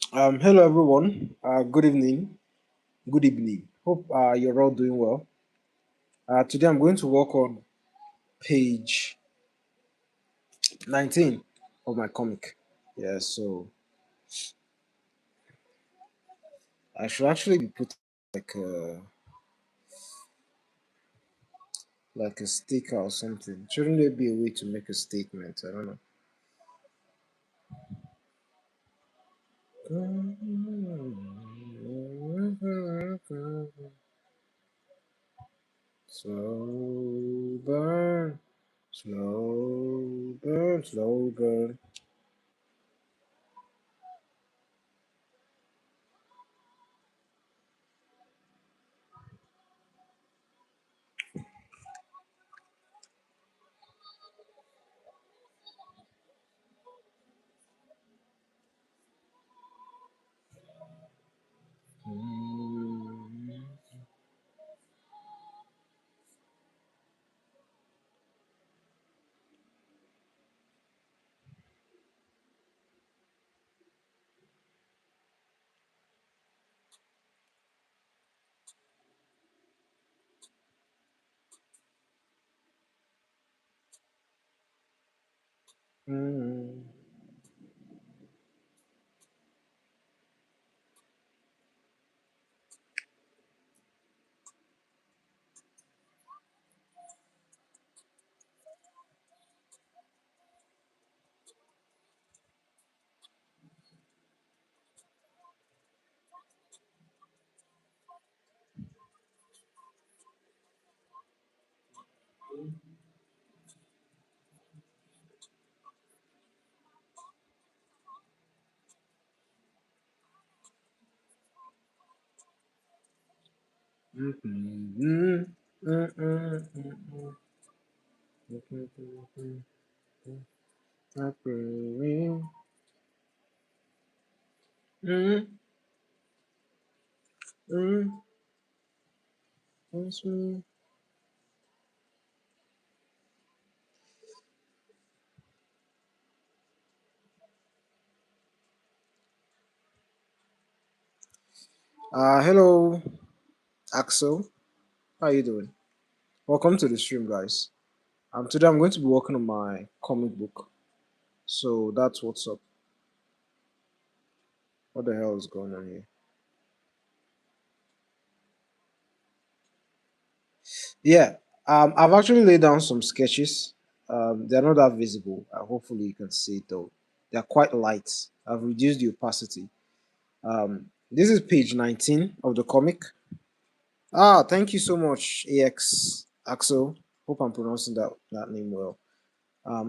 Hello everyone. Good evening. Good evening. Hope you're all doing well. Today I'm going to work on page 19 of my comic. Yeah, so I should actually be putting like a like a sticker or something. Shouldn't there be a way to make a statement? I don't know. Slow burn, slow burn, slow burn. Mm. Hello, Axel. How you doing? Welcome to the stream, guys. Today I'm going to be working on my comic book. So that's what's up. What the hell is going on here? Yeah, I've actually laid down some sketches. They're not that visible. Hopefully you can see it though. They're quite light. I've reduced the opacity. This is page 19 of the comic. Thank you so much, AX Axel. Hope I'm pronouncing that name well.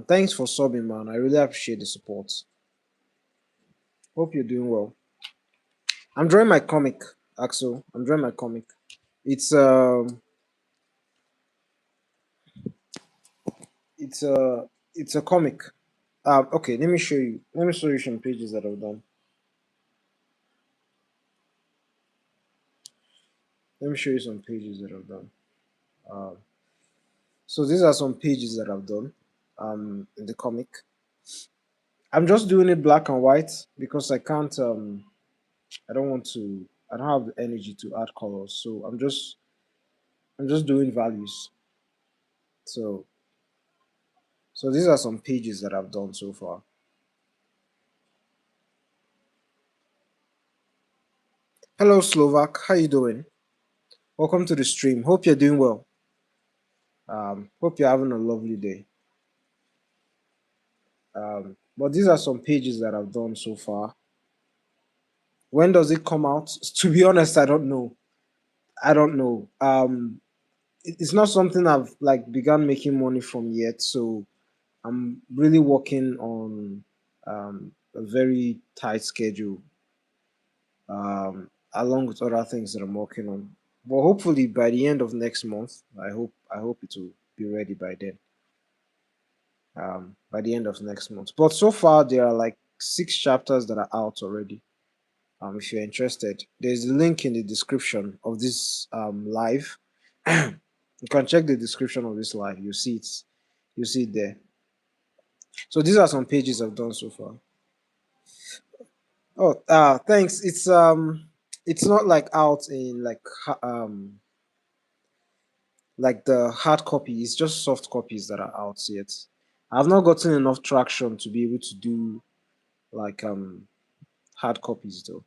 Thanks for subbing, man. I really appreciate the support. Hope you're doing well. I'm drawing my comic, Axel. I'm drawing my comic. It's um, it's a it's a comic. Okay, let me show you. Let me show you some pages that I've done. Let me show you some pages that I've done. Um, so these are some pages that I've done. In the comic. I'm just doing it black and white because I can't. I don't want to. I don't have the energy to add colors, so I'm just doing values. So so these are some pages that I've done so far. Hello Slovak, how you doing? Welcome to the stream. Hope you're doing well. Hope you're having a lovely day. But these are some pages that I've done so far. When does it come out? To be honest, I don't know. I don't know. It's not something I've like begun making money from yet. So I'm really working on a very tight schedule, along with other things that I'm working on. But hopefully by the end of next month, I hope it will be ready by then. By the end of next month. But so far there are like 6 chapters that are out already. If you're interested, there's a link in the description of this live. You can check the description of this live. You see it. You see it there. So these are some pages I've done so far. Oh, thanks. It's not like out in like the hard copy. It's just soft copies that are out yet. I've not gotten enough traction to be able to do like hard copies though.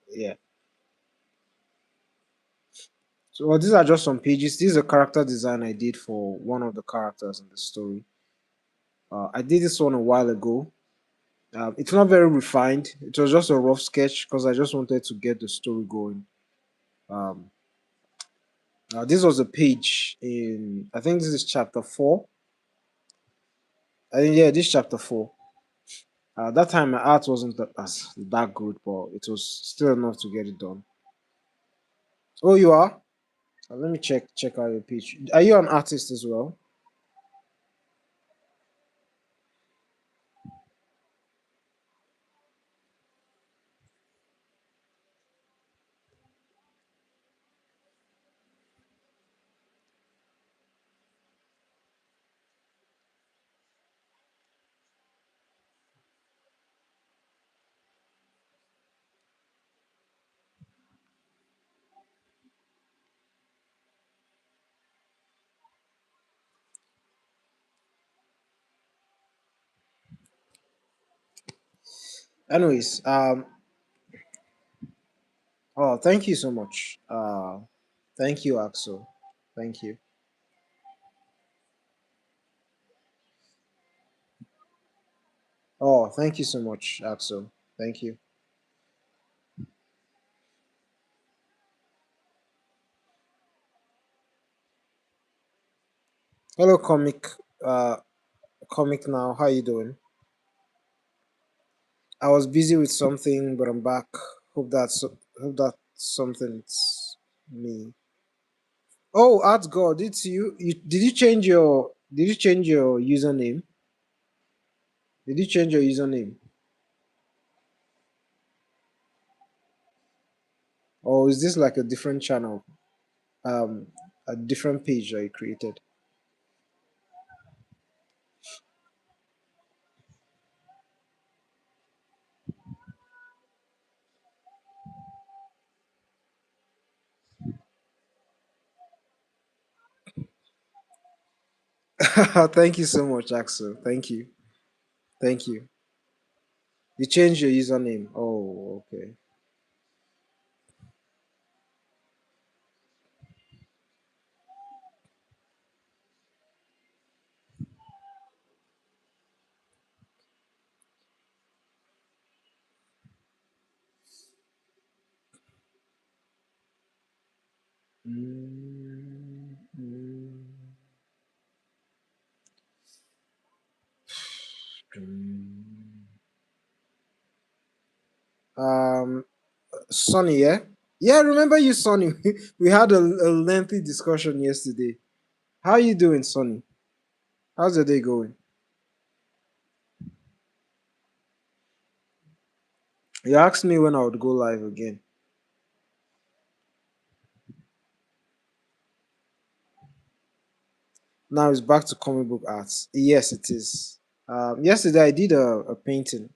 Yeah. So well, these are just some pages. This is a character design I did for one of the characters in the story. I did this one a while ago. It's not very refined. It was just a rough sketch because I just wanted to get the story going. Um, this was a page in, I think this is chapter 4. I think, yeah, this chapter 4. That time my art wasn't as that good, but it was still enough to get it done. Oh, you are? Let me check out your page. Are you an artist as well? Anyways, oh, thank you so much. Thank you, Axel. Thank you. Oh, thank you so much, Axel. Thank you. Hello, Uh, comic now. How you doing? I was busy with something, but I'm back. Hope that something's me. Oh, Art God, it's you. Did you change your username? Did you change your username? Or is this like a different channel? Um, a different page that you created? Thank you so much, Axel. Thank you. Thank you. You changed your username. Oh, okay. Mm, mm, mm. Um, Sonny, yeah? Yeah, remember you, Sonny. We had a lengthy discussion yesterday. How you doing, Sonny? How's your day going? You asked me when I would go live again. Now it's back to comic book arts. Yes, it is. Yesterday I did a painting.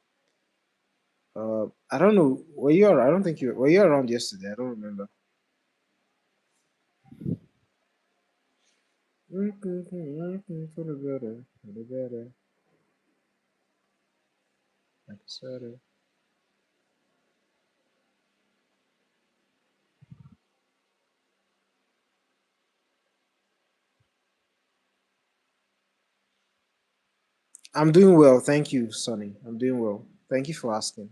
I don't know. Were you around? I don't think you were you around yesterday. I don't remember. For the better, for the better, like a sweater. I'm doing well, thank you, Sonny. I'm doing well. Thank you for asking.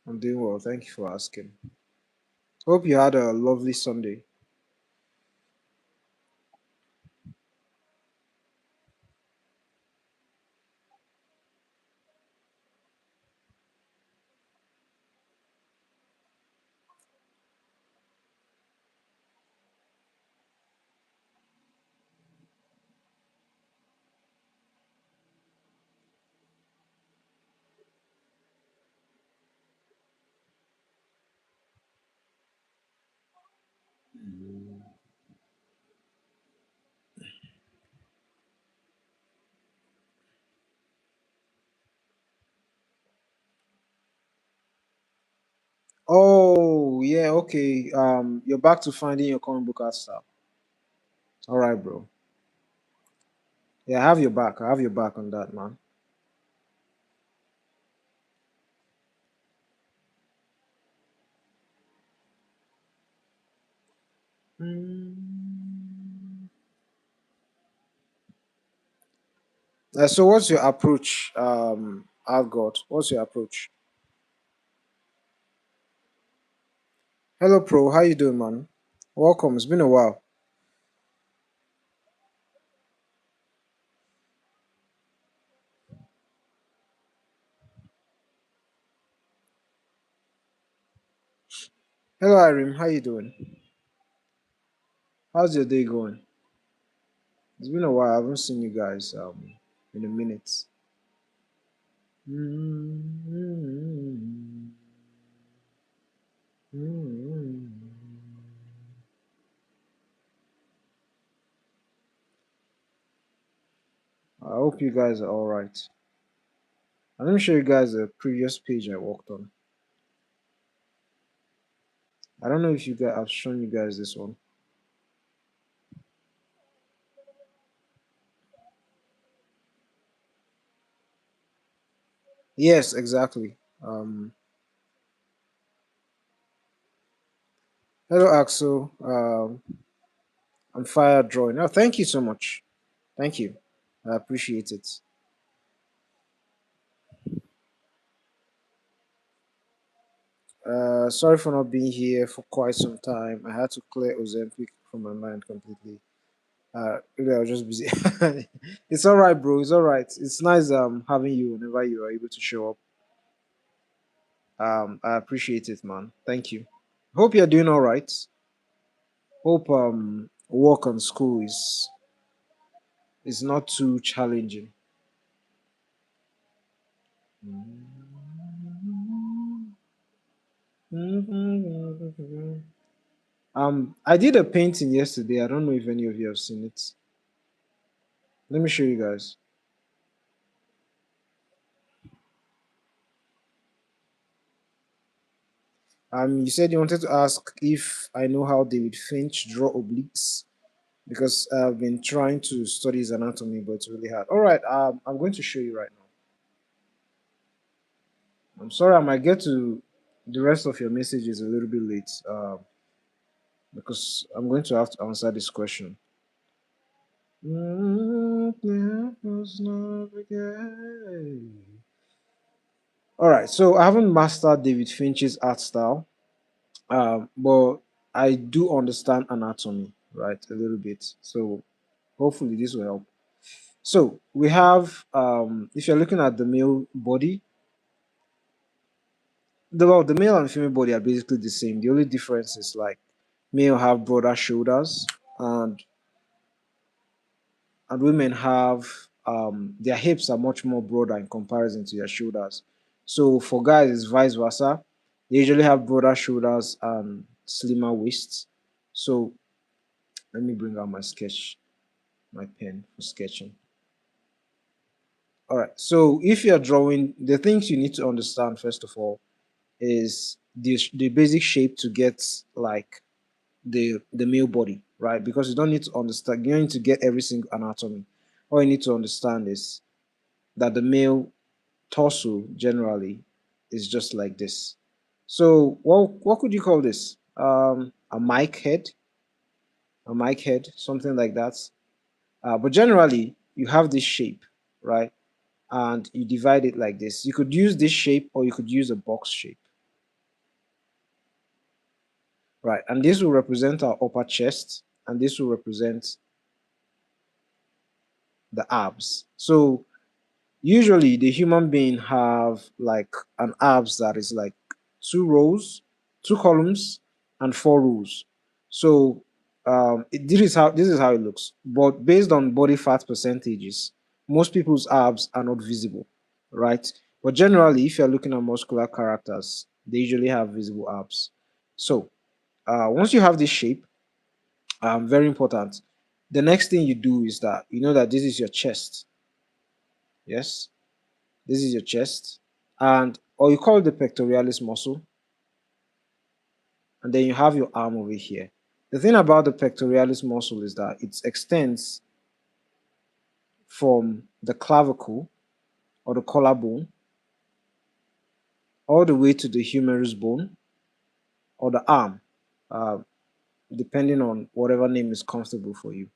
I'm doing well. Thank you for asking. Hope you had a lovely Sunday. Oh yeah, okay. You're back to finding your comic book art style. All right, bro. Yeah, I have your back. I have your back on that, man. Mm. So, what's your approach, Algot? What's your approach? Hello, Pro. How you doing, man? Welcome. It's been a while. Hello, Irene. How you doing? How's your day going? It's been a while. I haven't seen you guys in a minute. Mm. I hope you guys are all right. And let me show you guys the previous page I worked on. I don't know if you guys I've shown you guys this one. Yes, exactly. Hello, Axel. I'm fire drawing. Oh, thank you so much. Thank you. I appreciate it. Sorry for not being here for quite some time. I had to clear Ozempic from my mind completely. Really, I was just busy. It's all right, bro. It's all right. It's nice having you whenever you are able to show up. I appreciate it, man. Thank you. Hope you're doing all right. Hope work and school is not too challenging. I did a painting yesterday. I don't know if any of you have seen it. Let me show you guys. You said you wanted to ask if I know how David Finch draw obliques because I've been trying to study his anatomy, but it's really hard. All right, I'm going to show you right now. I'm sorry, I might get to the rest of your messages a little bit late because I'm going to have to answer this question. All right, so I haven't mastered David Finch's art style, but I do understand anatomy, right, a little bit. So hopefully this will help. So we have, if you're looking at the male body, the male and female body are basically the same. The only difference is like male have broader shoulders and women have their hips are much more broader in comparison to their shoulders. So for guys, it's vice versa. They usually have broader shoulders and slimmer waists. So let me bring out my sketch, my pen for sketching. All right. So if you're drawing, the things you need to understand first of all is the basic shape to get like the male body, right? Because you don't need to understand, you don't need to get every single anatomy. All you need to understand is that the male torso generally is just like this. So what could you call this? A mic head, something like that. But generally, you have this shape, right? And you divide it like this. You could use this shape or you could use a box shape, right? And this will represent our upper chest, and this will represent the abs. So usually the human being have like an abs that is like two rows, two columns, and four rows. So this is how it looks. But based on body fat percentages, most people's abs are not visible, right? But generally, if you're looking at muscular characters, they usually have visible abs. So once you have this shape, very important. The next thing you do is that you know that this is your chest. Yes, this is your chest, and or you call it the pectoralis muscle. and then you have your arm over here. The thing about the pectoralis muscle is that it extends from the clavicle or the collarbone all the way to the humerus bone or the arm, uh, depending on whatever name is comfortable for you.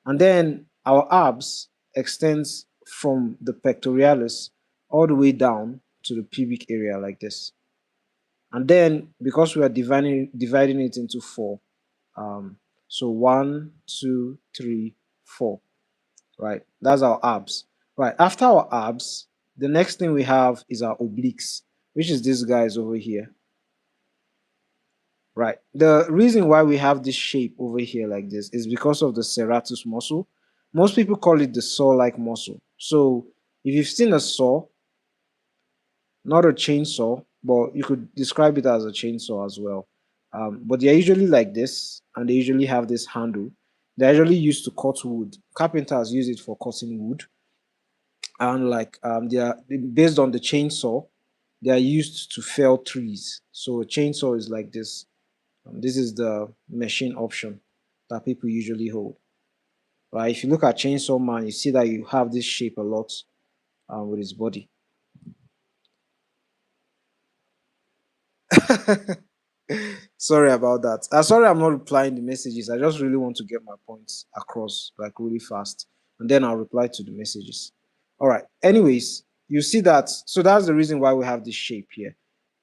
And then our abs extends from the pectoralis all the way down to the pubic area like this. And then because we are dividing it into four, so 1, 2, 3, 4, right? That's our abs. Right. After our abs, the next thing we have is our obliques, which is these guys over here. Right. The reason why we have this shape over here like this is because of the serratus muscle. Most people call it the saw-like muscle. So if you've seen a saw, not a chainsaw, but you could describe it as a chainsaw as well. But they're usually like this, and they usually have this handle. They're usually used to cut wood. Carpenters use it for cutting wood, and like they are based on the chainsaw. They are used to fell trees. So a chainsaw is like this. This is the machine option that people usually hold. Right? If you look at Chainsaw Man, you see that you have this shape a lot with his body. Sorry about that. Sorry, I'm not replying the messages. I just really want to get my points across like really fast, and then I'll reply to the messages. All right. Anyways, you see that. So that's the reason why we have this shape here.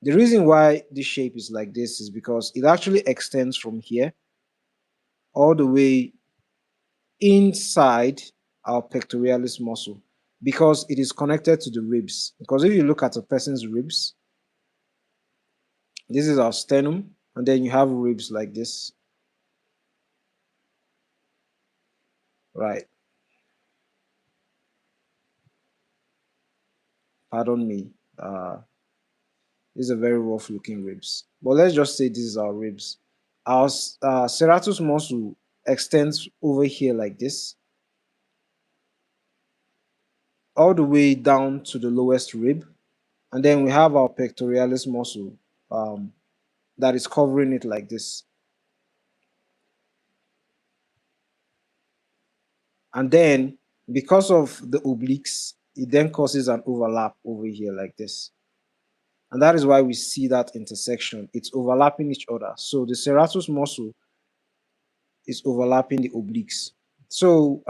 The reason why this shape is like this is because it actually extends from here all the way inside our pectoralis muscle because it is connected to the ribs. Because if you look at a person's ribs, this is our sternum, and then you have ribs like this, right? Pardon me. These are very rough looking ribs. But let's just say this is our ribs. Our serratus muscle extends over here like this, all the way down to the lowest rib. And then we have our pectoralis muscle that is covering it like this. And then because of the obliques, it then causes an overlap over here like this. And that is why we see that intersection. It's overlapping each other. So the serratus muscle is overlapping the obliques. So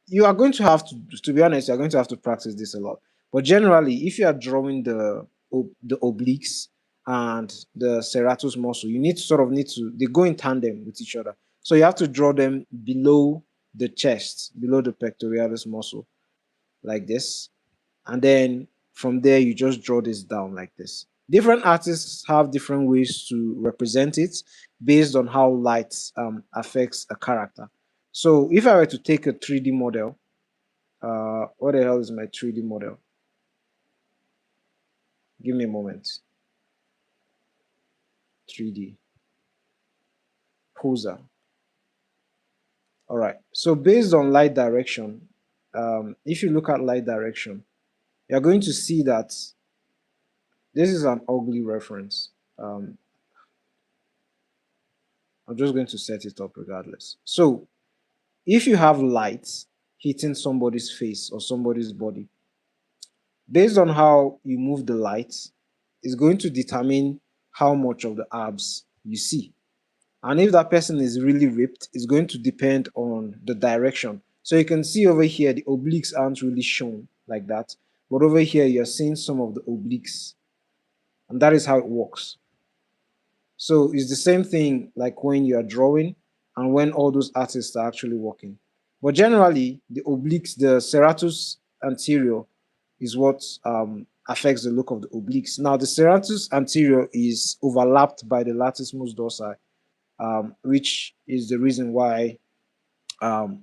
you are going to have to be honest, you're going to have to practice this a lot. But generally, if you are drawing the obliques and the serratus muscle, you need to they go in tandem with each other. So you have to draw them below the chest, below the pectoralis muscle, like this. And then from there, you just draw this down like this. Different artists have different ways to represent it based on how light affects a character. So if I were to take a 3D model, what the hell is my 3D model? Give me a moment. 3D poser. All right. So based on light direction, if you look at light direction, you're going to see that this is an ugly reference. I'm just going to set it up regardless. So if you have light hitting somebody's face or somebody's body, based on how you move the light, is going to determine how much of the abs you see. And if that person is really ripped, it's going to depend on the direction. So you can see over here, the obliques aren't really shown like that. But over here, you're seeing some of the obliques. And that is how it works. So it's the same thing like when you are drawing and when all those artists are actually working. But generally, the obliques, the serratus anterior is what affects the look of the obliques. Now, the serratus anterior is overlapped by the latissimus dorsi, which is the reason why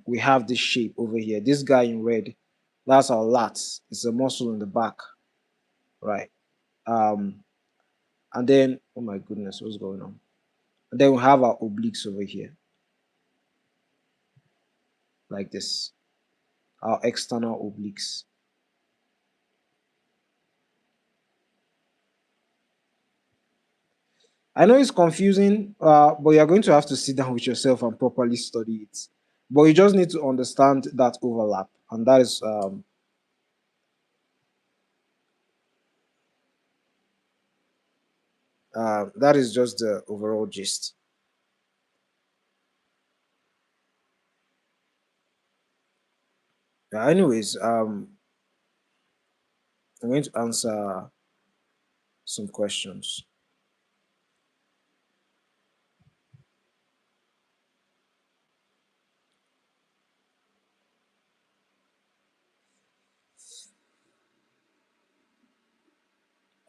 we have this shape over here. This guy in red, that's our lats. It's a muscle in the back, right? And then, oh my goodness, what's going on? And then we have our obliques over here, like this, our external obliques. I know it's confusing, but you're going to have to sit down with yourself and properly study it. But you just need to understand that overlap, and that is just the overall gist. Anyways, I'm going to answer some questions.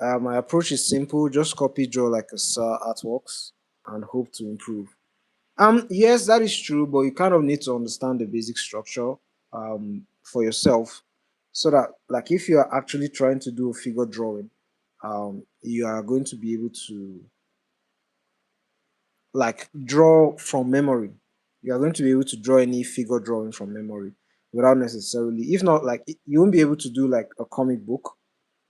My approach is simple: just copy, draw like a star artworks, and hope to improve. Yes, that is true, but you kind of need to understand the basic structure for yourself, so that like if you are actually trying to do a figure drawing, you are going to be able to like draw from memory. You are going to be able to draw any figure drawing from memory without necessarily, if not like you won't be able to do like a comic book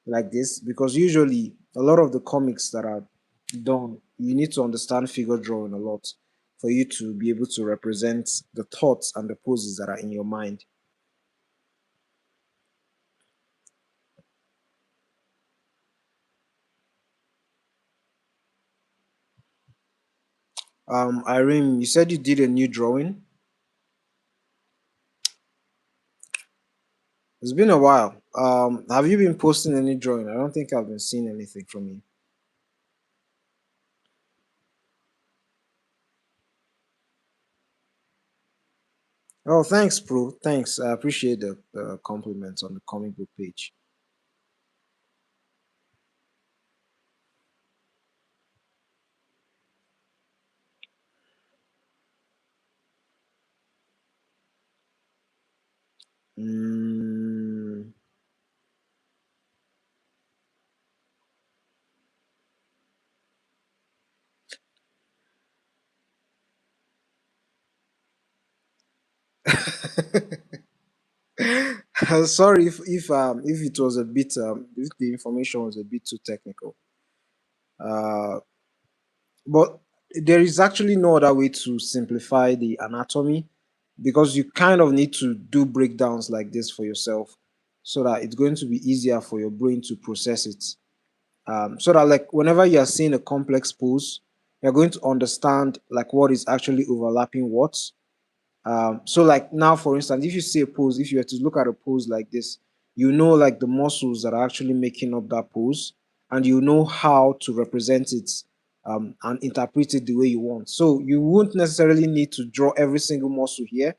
like this, because usually a lot of the comics that are done, you need to understand figure drawing a lot for you to be able to represent the thoughts and the poses that are in your mind. Irene, you said you did a new drawing. It's been a while. Have you been posting any drawing? I don't think I've been seeing anything from you. Oh, thanks, bro. Thanks. I appreciate the compliments on the comic book page. Mm. Sorry if it was a bit if the information was a bit too technical. Uh, but there is actually no other way to simplify the anatomy, because you kind of need to do breakdowns like this for yourself, so that it's going to be easier for your brain to process it. So that like whenever you are seeing a complex pose, you're going to understand like what is actually overlapping what. So like now, for instance, if you see a pose, if you were to look at a pose like this, you know like the muscles that are actually making up that pose, and you know how to represent it and interpret it the way you want. So you won't necessarily need to draw every single muscle here.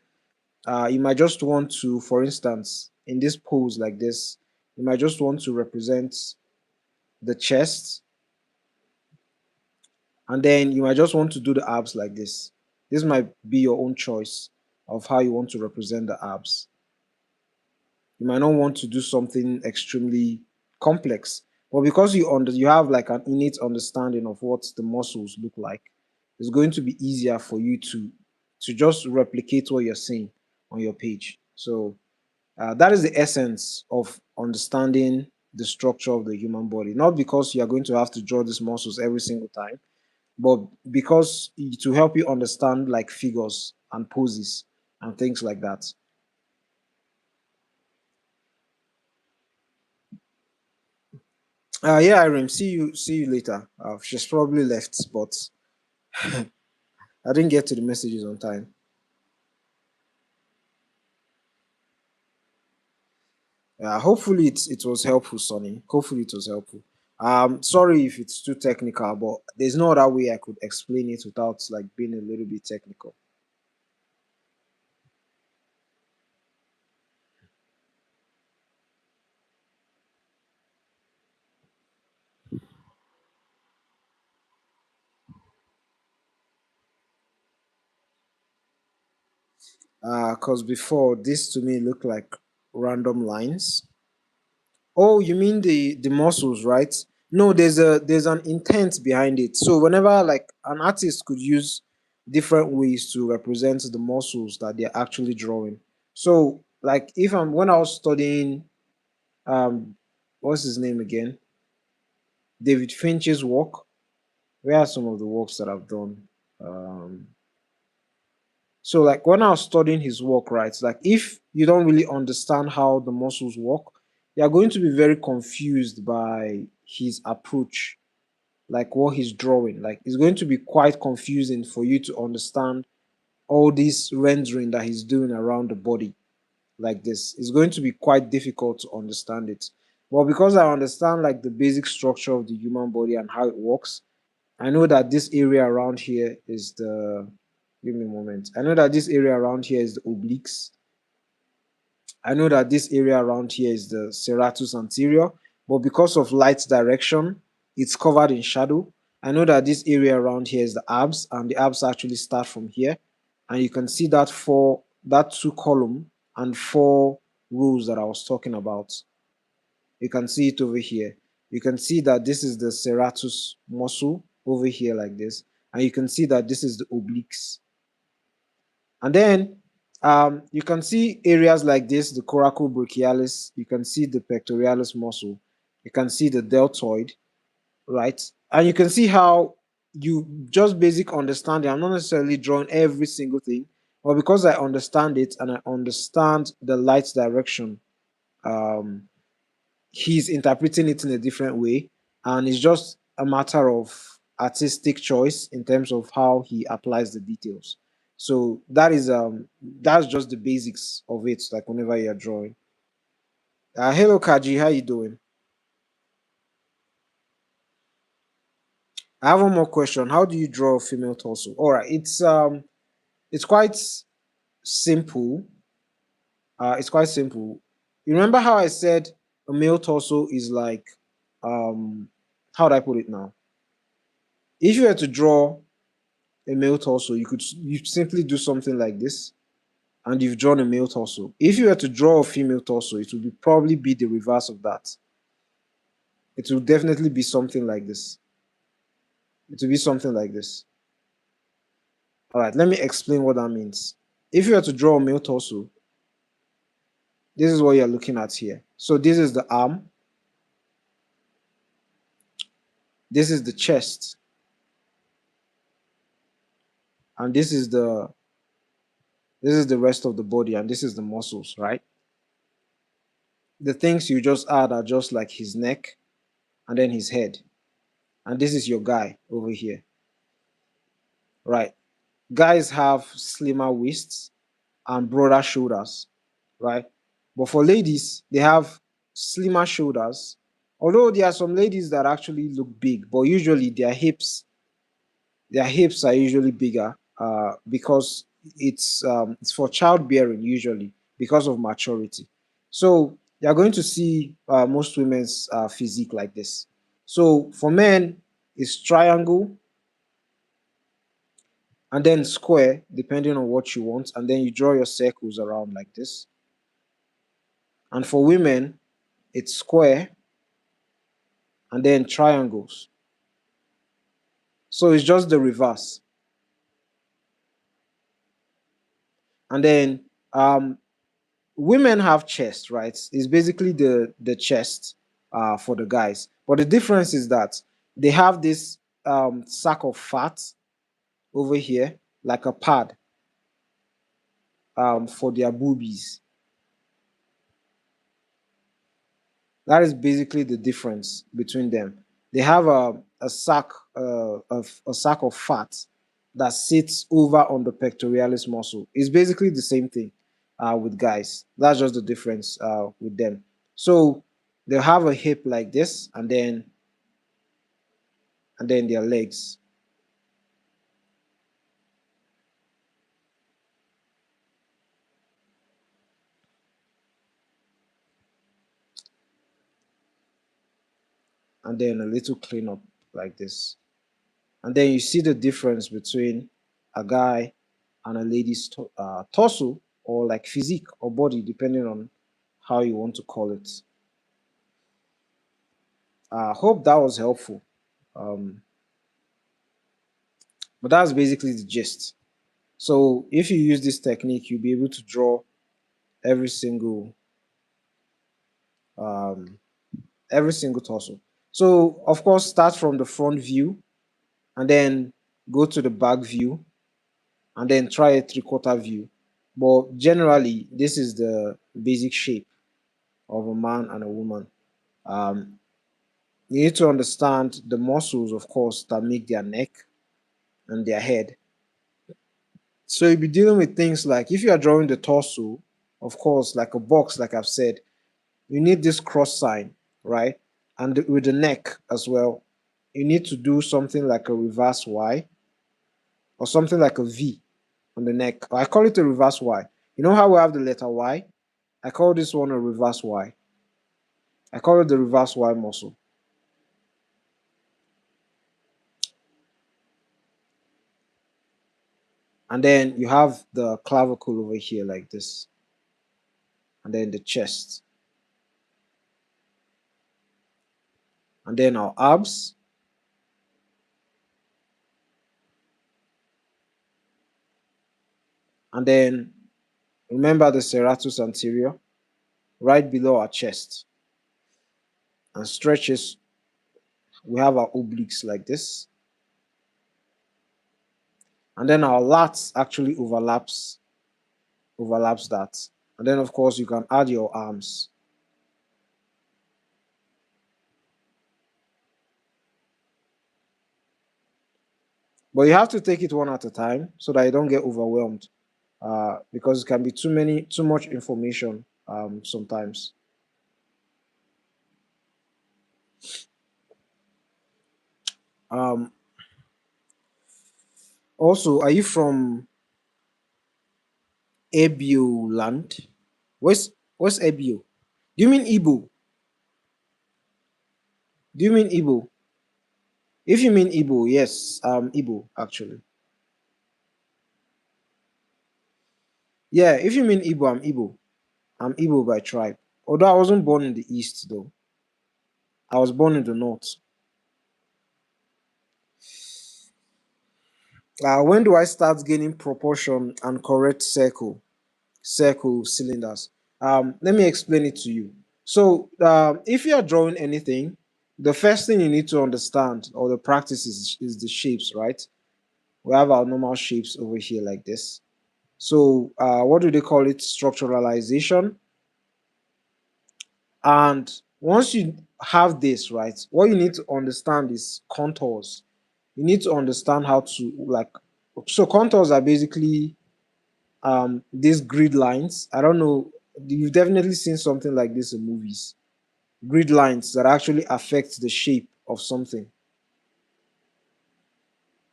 You might just want to, for instance, in this pose like this, you might just want to represent the chest, and then you might just want to do the abs like this. This might be your own choice of how you want to represent the abs. You might not want to do something extremely complex, but because you have like an innate understanding of what the muscles look like, it's going to be easier for you to just replicate what you're seeing on your page. So that is the essence of understanding the structure of the human body. Not because you are going to have to draw these muscles every single time, but because to help you understand like figures and poses and things like that. Yeah, Irene. See you later. She's probably left, but I didn't get to the messages on time. Hopefully it was helpful, Sonny. Hopefully it was helpful. Sorry if it's too technical, but there's no other way I could explain it without like being a little bit technical. Cause before this to me looked like random lines. Oh, you mean the muscles, right? No, there's an intent behind it. So whenever like an artist could use different ways to represent the muscles that they're actually drawing. So like if I'm when I was studying um what's his name again? David Finch's work. Where are some of the works that I've done? So like when I was studying his work, right? Like if you don't really understand how the muscles work, you're going to be very confused by his approach, like what he's drawing. Like it's going to be quite confusing for you to understand all this rendering that he's doing around the body like this. It's going to be quite difficult to understand it. But because I understand like the basic structure of the human body and how it works, I know that this area around here is the, give me a moment. I know that this area around here is the obliques. I know that this area around here is the serratus anterior, but because of light direction, it's covered in shadow. I know that this area around here is the abs, and the abs actually start from here. And you can see that two column and four rows that I was talking about. You can see it over here. You can see that this is the serratus muscle over here like this, and you can see that this is the obliques. And then you can see areas like this, the coracle brachialis. You can see the pectoralis muscle. You can see the deltoid, right? And you can see how you just basic understanding. I'm not necessarily drawing every single thing, but because I understand it and I understand the light direction, um, he's interpreting it in a different way, and it's just a matter of artistic choice in terms of how he applies the details. So that's just the basics of it, like whenever you're drawing. Hello Kaji, how you doing? I have one more question. How do you draw a female torso? All right, it's quite simple. It's quite simple. You remember how I said a male torso is like how do I put it now? If you were to draw a male torso, you simply do something like this, and you've drawn a male torso. If you were to draw a female torso, it would probably be the reverse of that. It will definitely be something like this. It will be something like this. All right, let me explain what that means. If you were to draw a male torso, this is what you're looking at here. So this is the arm, this is the chest, and this is the rest of the body, and this is the muscles, right? The things you just add are just like his neck and then his head. And this is your guy over here, right? Guys have slimmer waists and broader shoulders, right? But for ladies, they have slimmer shoulders. Although there are some ladies that actually look big, but usually their hips are usually bigger because it's for childbearing usually because of maturity. So you're going to see most women's physique like this. So for men, it's triangle and then square depending on what you want, and then you draw your circles around like this. And for women, it's square and then triangles. So it's just the reverse. And then women have chest, right? It's basically the chest for the guys. But the difference is that they have this sack of fat over here, like a pad for their boobies. That is basically the difference between them. They have a sack of fat that sits over on the pectoralis muscle. It's basically the same thing with guys. That's just the difference with them. So they'll have a hip like this, and then their legs. And then a little cleanup like this. And then you see the difference between a guy and a lady's torso, or like physique or body, depending on how you want to call it. I hope that was helpful. Um, but that's basically the gist. So if you use this technique, you'll be able to draw every single every single torso. So of course, start from the front view, and then go to the back view, and then try a three-quarter view. But generally, this is the basic shape of a man and a woman. Um, you need to understand the muscles, of course, that make their neck and their head. So you'll be dealing with things like, if you are drawing the torso, of course, like a box, like I've said, you need this cross sign, right? And with the neck as well, you need to do something like a reverse Y or something like a V on the neck. I call it a reverse Y. You know how we have the letter Y? I call this one a reverse Y. I call it the reverse Y muscle. And then you have the clavicle over here like this. And then the chest. And then our abs. And then remember the serratus anterior right below our chest. And stretches, we have our obliques like this. And then our lats actually overlaps that. And then of course you can add your arms. But you have to take it one at a time so that you don't get overwhelmed, because it can be too much information sometimes. Um, Also, are you from Ebio land? What's Ebio? Do you mean Igbo? Do you mean Igbo? If you mean Igbo, yes, Igbo actually. Yeah, if you mean Igbo, I'm Igbo. I'm Igbo by tribe. Although I wasn't born in the east, though. I was born in the north. When do I start gaining proportion and correct circle cylinders? Let me explain it to you. So, if you are drawing anything, the first thing you need to understand or the practice is the shapes, right? We have our normal shapes over here like this. So, what do they call it? Structuralization. And once you have this, right, what you need to understand is contours. You need to understand how to, like, so contours are basically these grid lines. I don't know, you've definitely seen something like this in movies. Grid lines that actually affect the shape of something.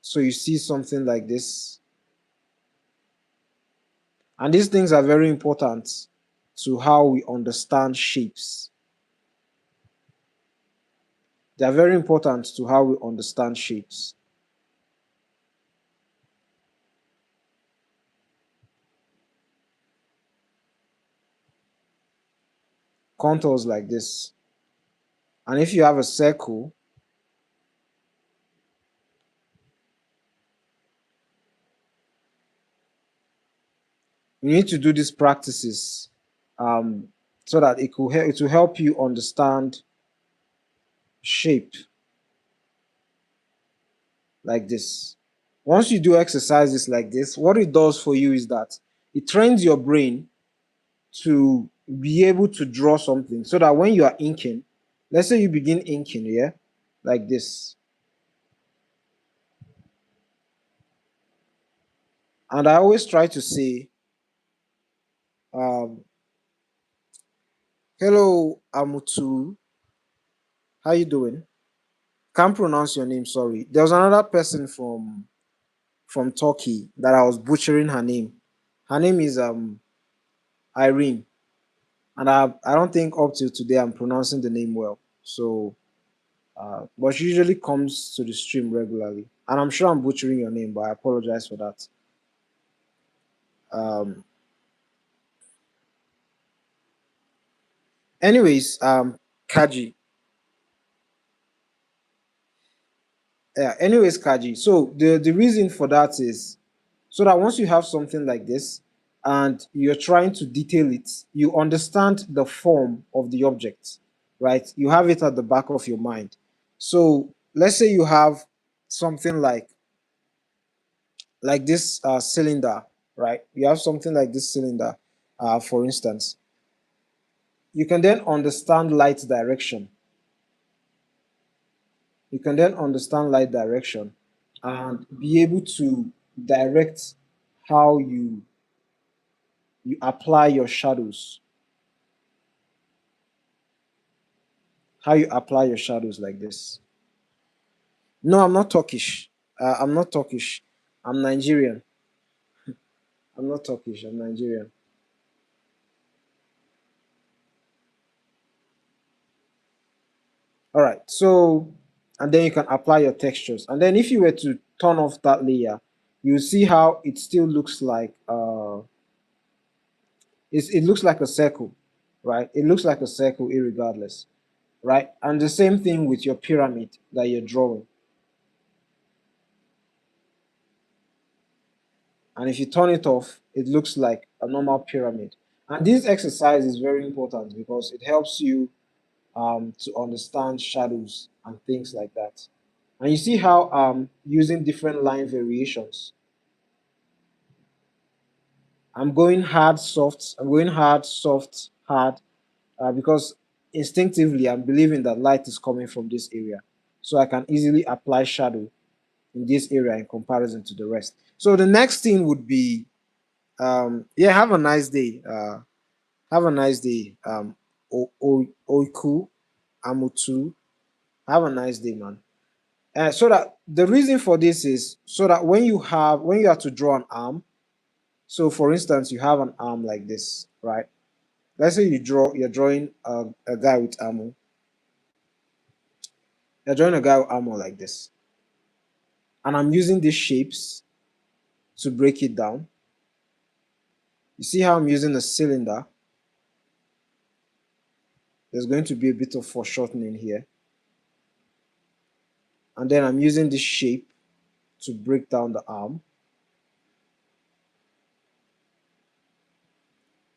So you see something like this. And these things are very important to how we understand shapes. They are very important to how we understand shapes. Contours like this. And if you have a circle, you need to do these practices um, so that it will help you understand shape like this. Once you do exercises like this, what it does for you is that it trains your brain to be able to draw something so that when you are inking, let's say you begin inking, yeah, like this. And I always try to say, um, hello, Amutu, how you doing? Can't pronounce your name, sorry. There was another person from Turkey that I was butchering her name. Her name is Irene, and I don't think up till today I'm pronouncing the name well. So, but she usually comes to the stream regularly, and I'm sure I'm butchering your name, but I apologize for that. Um, Anyways, Kaji, yeah. Anyways, Kaji. So the reason for that is so that once you have something like this and you're trying to detail it, you understand the form of the object, right? You have it at the back of your mind. So let's say you have something like this cylinder, right? You have something like this cylinder, for instance. You can then understand light direction. You can then understand light direction and be able to direct how you apply your shadows. How you apply your shadows like this. No, I'm not Turkish. I'm not Turkish. I'm Nigerian. I'm not Turkish. I'm Nigerian. All right. So, and then you can apply your textures. And then if you were to turn off that layer, you see how it still looks like it looks like a circle, right? It looks like a circle irregardless, right? And the same thing with your pyramid that you're drawing. And if you turn it off, it looks like a normal pyramid. And this exercise is very important because it helps you to understand shadows and things like that. And you see how using different line variations, I'm going hard, soft, I'm going hard, soft, hard, because instinctively I'm believing that light is coming from this area. So I can easily apply shadow in this area in comparison to the rest. So the next thing would be, yeah, have a nice day. Have a nice day. Oiku, Amutu. Have a nice day, man. So that the reason for this is so that when you have to draw an arm, so for instance, you have an arm like this, right? Let's say you're drawing a guy with armor. You're drawing a guy with armor like this, and I'm using these shapes to break it down. You see how I'm using a cylinder? There's going to be a bit of foreshortening here, and then I'm using this shape to break down the arm.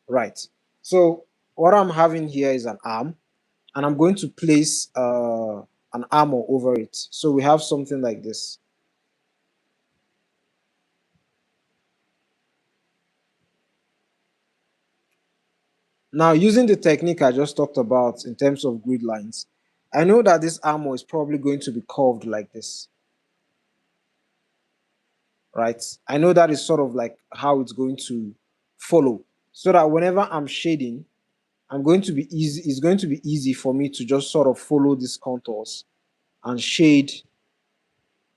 Right. So what I'm having here is an arm, and I'm going to place an armor over it. So we have something like this. Now, using the technique I just talked about in terms of grid lines, I know that this armor is probably going to be curved like this, right? I know that is sort of like how it's going to follow, so that whenever I'm shading, I'm going to be easy. It's going to be easy for me to just sort of follow these contours and shade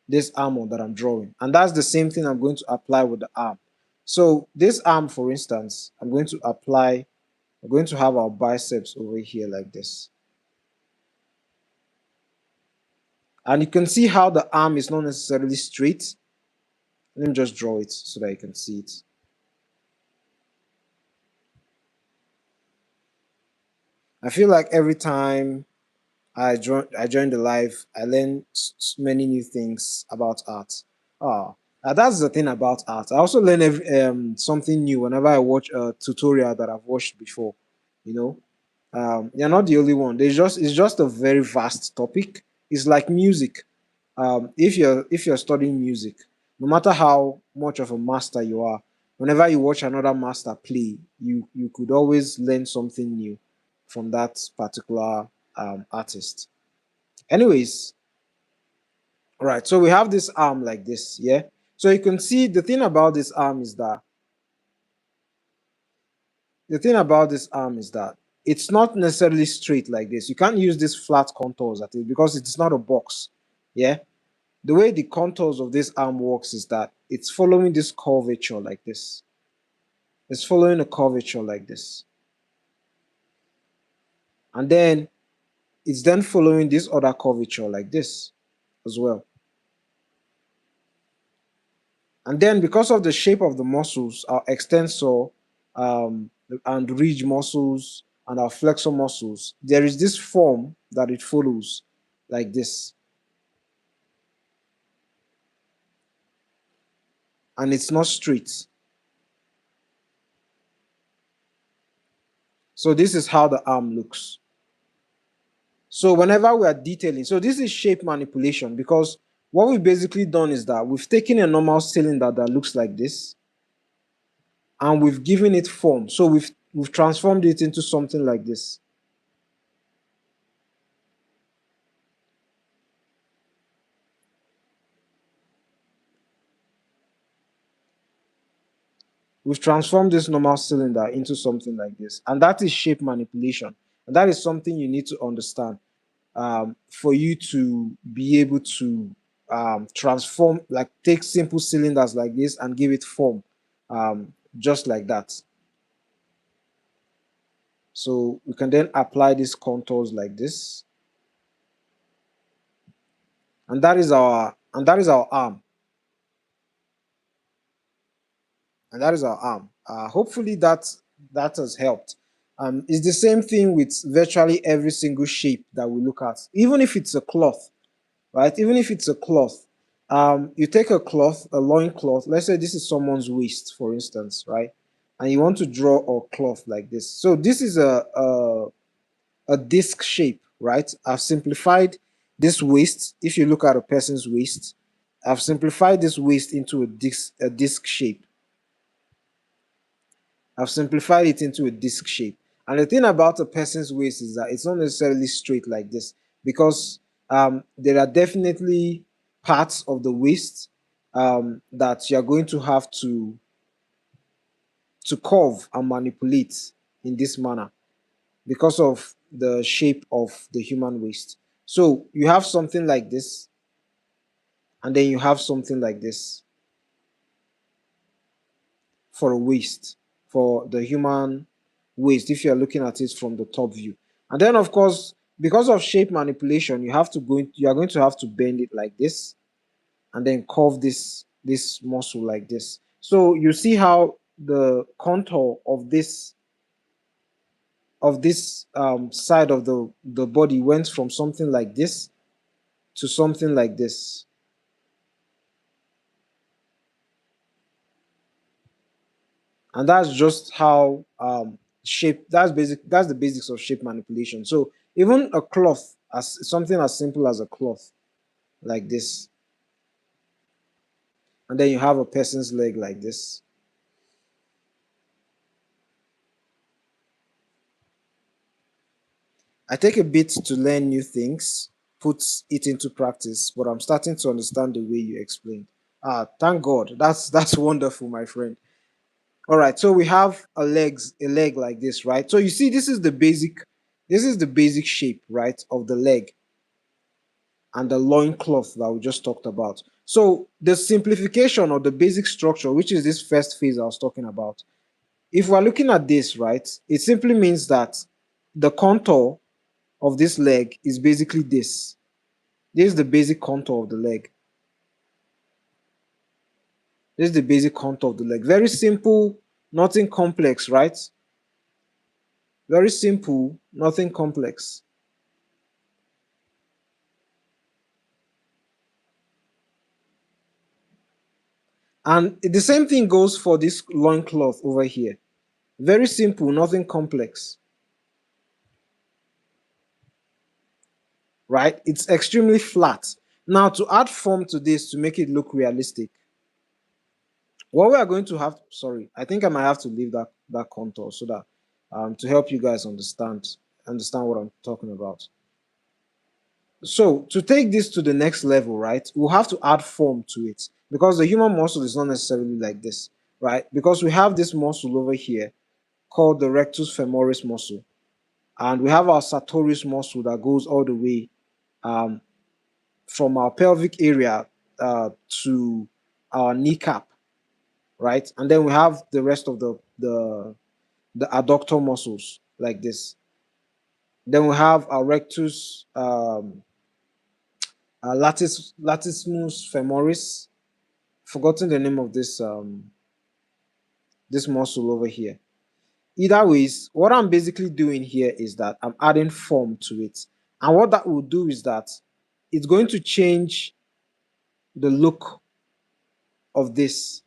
this armor that I'm drawing. And that's the same thing I'm going to apply with the arm. So this arm, for instance, I'm going to have our biceps over here like this. And you can see how the arm is not necessarily straight. Let me just draw it so that you can see it. I feel like every time I join the live, I learn many new things about art. Ah, that's the thing about art. I also learn something new whenever I watch a tutorial that I've watched before. You know, you're not the only one. It's just a very vast topic. It's like music. If you're studying music, no matter how much of a master you are, whenever you watch another master play, you could always learn something new from that particular artist. Anyways, right. So we have this arm like this, yeah. So you can see the thing about this arm is that it's not necessarily straight like this. You can't use these flat contours at it because it's not a box, yeah. The way the contours of this arm works is that it's following this curvature like this. It's following a curvature like this. And then it's then following this other curvature like this as well. And then because of the shape of the muscles, our extensor and ridge muscles and our flexor muscles, there is this form that it follows like this. And it's not straight. So this is how the arm looks. So whenever we are detailing, so this is shape manipulation because What we've basically done is that we've taken a normal cylinder that looks like this, and we've given it form. So we've transformed it into something like this. We've transformed this normal cylinder into something like this, and that is shape manipulation. And that is something you need to understand, for you to be able to transform, like take simple cylinders like this and give it form, just like that. So we can then apply these contours like this, and that is our arm, and that is our arm. Hopefully that has helped. It's the same thing with virtually every single shape that we look at, even if it's a cloth, right? Even if it's a cloth, you take a cloth, a loin cloth. Let's say this is someone's waist, for instance, right? And you want to draw a cloth like this. So this is a disc shape, right? I've simplified this waist. If you look at a person's waist, I've simplified this waist into a disc shape. I've simplified it into a disc shape. And the thing about a person's waist is that it's not necessarily straight like this, because there are definitely parts of the waist that you're going to have to curve and manipulate in this manner because of the shape of the human waist. So you have something like this, and then you have something like this for a waist, for the human waist, if you're looking at it from the top view. And then of course, because of shape manipulation, you are going to have to bend it like this, and then curve this muscle like this. So you see how the contour of this side of the body went from something like this to something like this. And that's just how shape that's the basics of shape manipulation. So even a cloth, as something as simple as a cloth like this, and then you have a person's leg like this. I take a bit to learn new things, put it into practice, but I'm starting to understand the way you explained. Thank God. That's wonderful, my friend. All right, so we have a leg like this, right? So you see, this is the basic shape, right, of the leg and the loincloth that we just talked about. So the simplification or the basic structure, which is this first phase I was talking about, if we're looking at this, right, it simply means that the contour of this leg is basically this. This is the basic contour of the leg. This is the basic contour of the leg. Very simple, nothing complex, right? Very simple, nothing complex. And the same thing goes for this loincloth over here. Very simple, nothing complex. Right? It's extremely flat. Now, to add form to this to make it look realistic, what we are going to have, sorry, I think I might have to leave that contour so that to help you guys understand what I'm talking about. So to take this to the next level, right, we'll have to add form to it, because the human muscle is not necessarily like this, right? Because we have this muscle over here called the rectus femoris muscle, and we have our sartorius muscle that goes all the way um, from our pelvic area to our kneecap, right? And then we have the rest of the adductor muscles like this. Then we have our rectus latissimus femoris. Forgotten the name of this muscle over here. Either ways, what I'm basically doing here is that I'm adding form to it, and what that will do is that it's going to change the look of this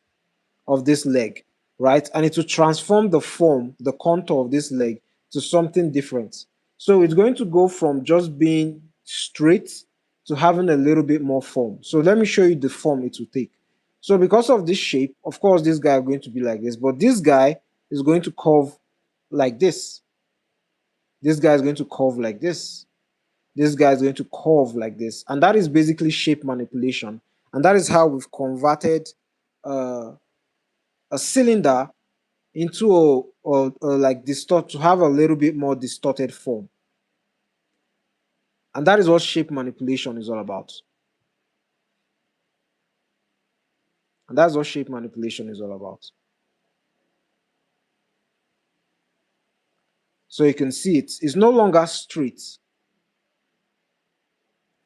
leg, right? And it will transform the form, the contour of this leg to something different. So it's going to go from just being straight to having a little bit more form. So let me show you the form it will take. So because of this shape, of course, this guy is going to be like this, but this guy is going to curve like this. This guy is going to curve like this. This guy is going to curve like this. And that is basically shape manipulation. And that is how we've converted a cylinder into a like distort to have a little bit more distorted form. And that is what shape manipulation is all about. And that's what shape manipulation is all about. So you can see it's no longer straight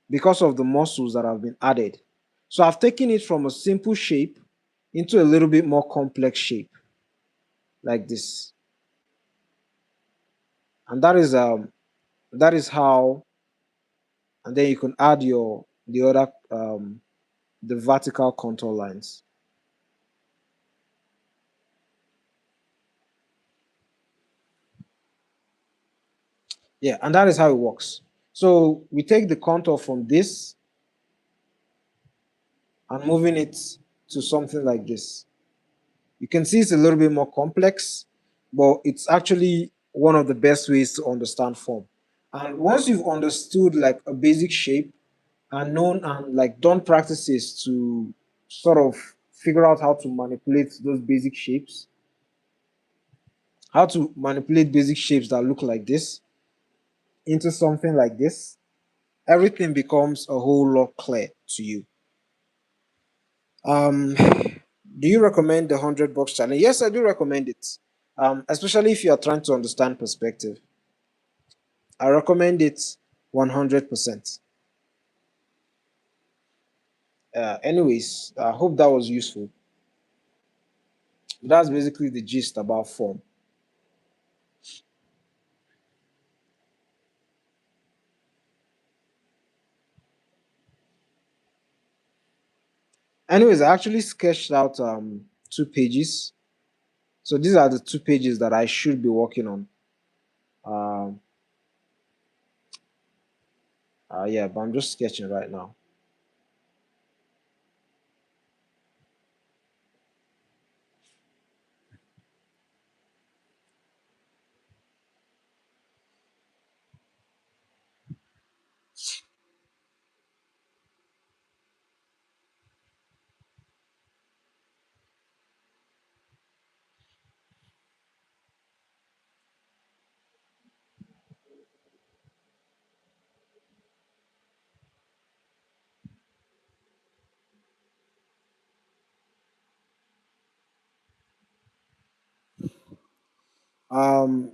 because of the muscles that have been added. So I've taken it from a simple shape into a little bit more complex shape like this. And that is how, and then you can add the other the vertical contour lines. Yeah, and that is how it works. So we take the contour from this and moving it to something like this. You can see it's a little bit more complex, but it's actually one of the best ways to understand form. And once you've understood like a basic shape and known and like done practices to sort of figure out how to manipulate those basic shapes, how to manipulate basic shapes that look like this into something like this, everything becomes a whole lot clear to you. Um, do you recommend the 100 bucks challenge? Yes, I do recommend it. Especially if you are trying to understand perspective. I recommend it 100%. Anyways, I hope that was useful. That's basically the gist about form. Anyways, I actually sketched out 2 pages. So these are the 2 pages that I should be working on. Um, yeah, but I'm just sketching right now. Um,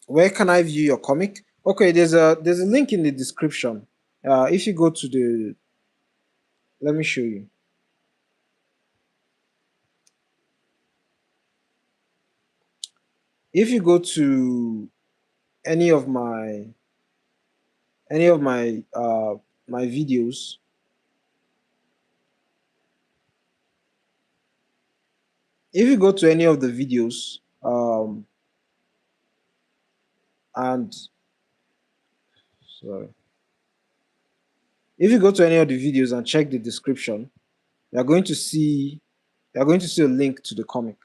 where can I view your comic? Okay, there's a link in the description. If you go to the, let me show you. If you go to any of my any of my my videos, if you go to any of the videos and sorry, if you go to any of the videos and check the description, you're going to see you're going to see a link to the comic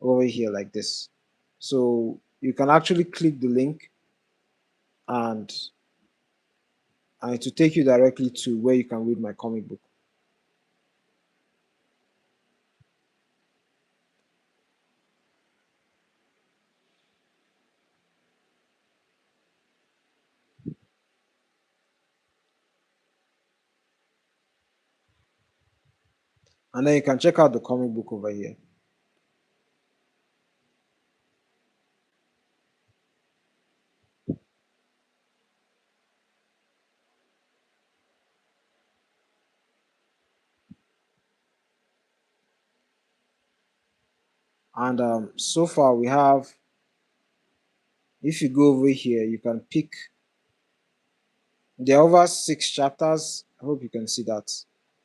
over here like this. So you can actually click the link and it will take you directly to where you can read my comic book. And then you can check out the comic book over here. And so far we have, if you go over here, you can pick, there are over 6 chapters. I hope you can see that.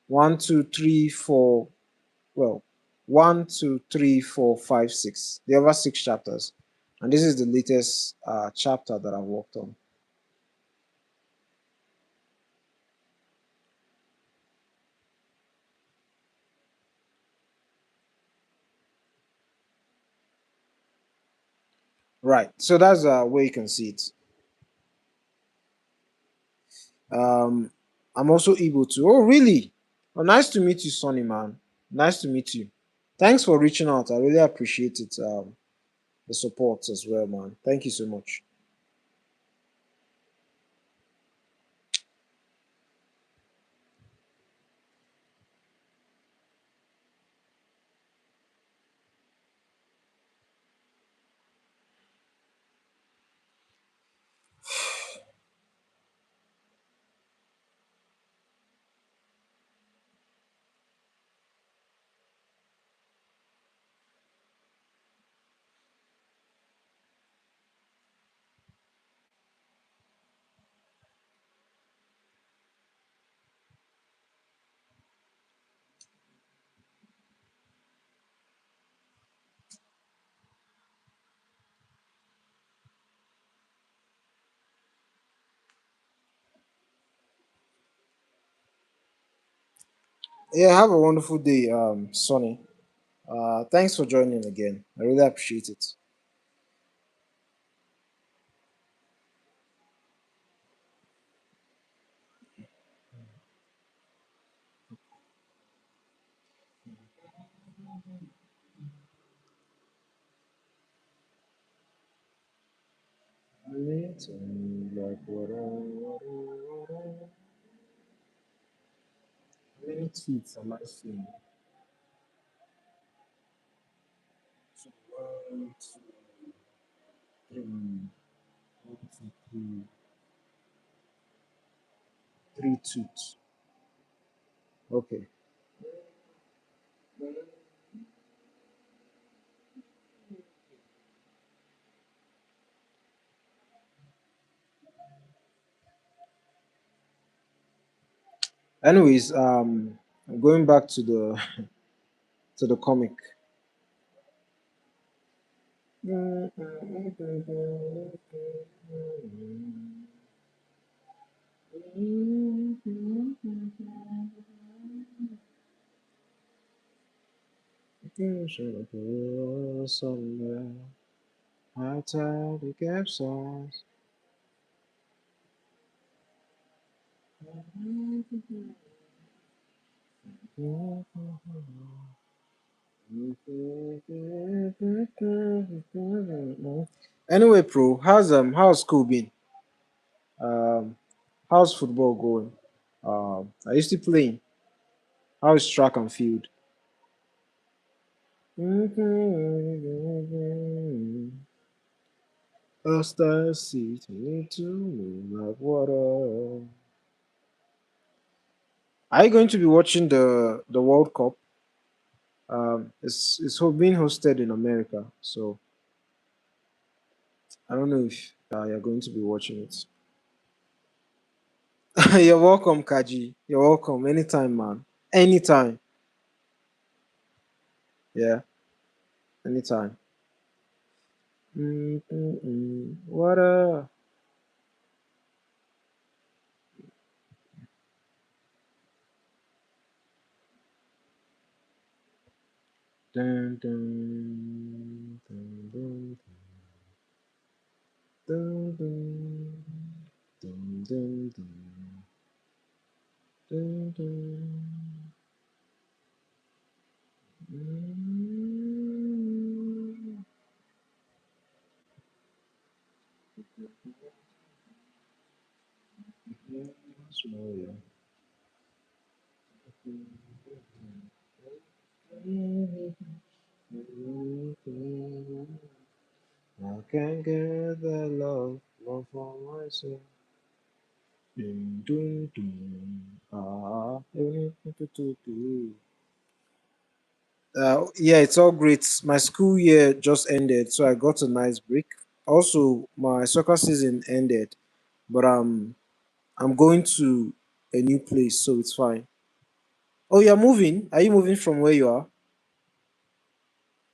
One, two, three, four, well, 1, 2, 3, 4, 5, 6. There are over 6 chapters. And this is the latest chapter that I've worked on. Right. So that's where you can see it. Um, I'm also able to. Oh, really? Oh, nice to meet you, Sonny man. Nice to meet you. Thanks for reaching out. I really appreciate it. The support as well, man. Thank you so much. Yeah, have a wonderful day, Sonny. Thanks for joining again. I really appreciate it. Like how many tweets am I seeing? So one, two, three, one, two, three tweets. Okay. Anyways, going back to the to the comic. Somewhere, I tell the capsules. Anyway, pro, how's school been? Um, how's football going? Are you still playing? How's track and field? A star seat into me like water. Are you going to be watching the World Cup? It's being hosted in America, so I don't know if you're going to be watching it. You're welcome, Kaji. You're welcome. Anytime, man. Anytime. Yeah, anytime. What a dun, dun, dun, dun, dun, dun, dun, dun, dun, dun, dun. Small, yeah. I can't get that love for myself. Dun, dun, dun. Yeah, it's all great. My school year just ended, so I got a nice break. Also, my soccer season ended, but I'm going to a new place, so it's fine. Oh, you're moving? Are you moving from where you are?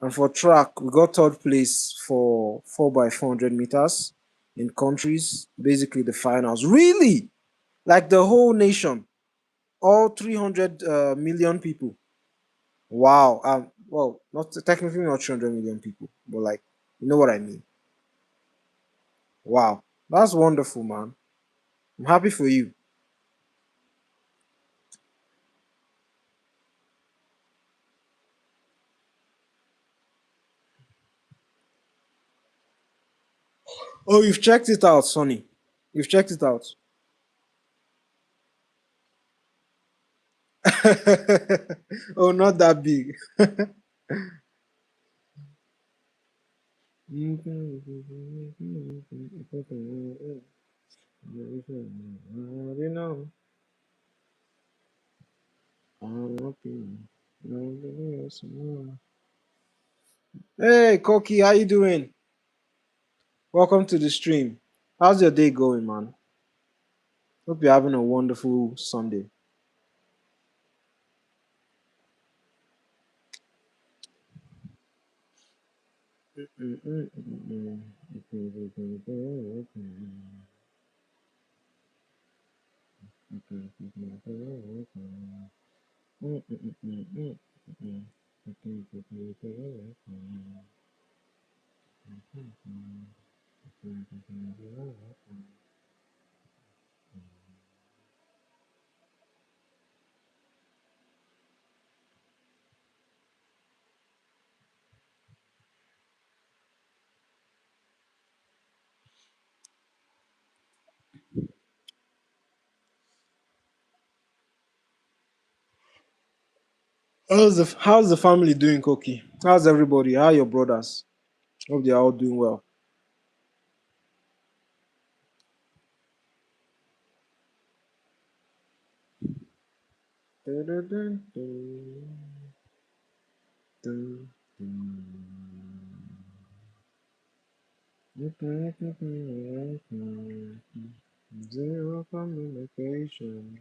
And for track, we got third place for 4 by 400 meters in countries, basically the finals. Really? Like the whole nation, all 300 million people. Wow. Well, not technically not 300 million people, but like, you know what I mean. Wow, that's wonderful, man. I'm happy for you. Oh, you've checked it out, Sonny. You've checked it out. Oh, not that big. You know, hey, Koki, how you doing? Welcome to the stream. How's your day going, man? Hope you're having a wonderful Sunday. How's the family doing, Koki? How's everybody? How are your brothers? Hope they're all doing well. Zero communication.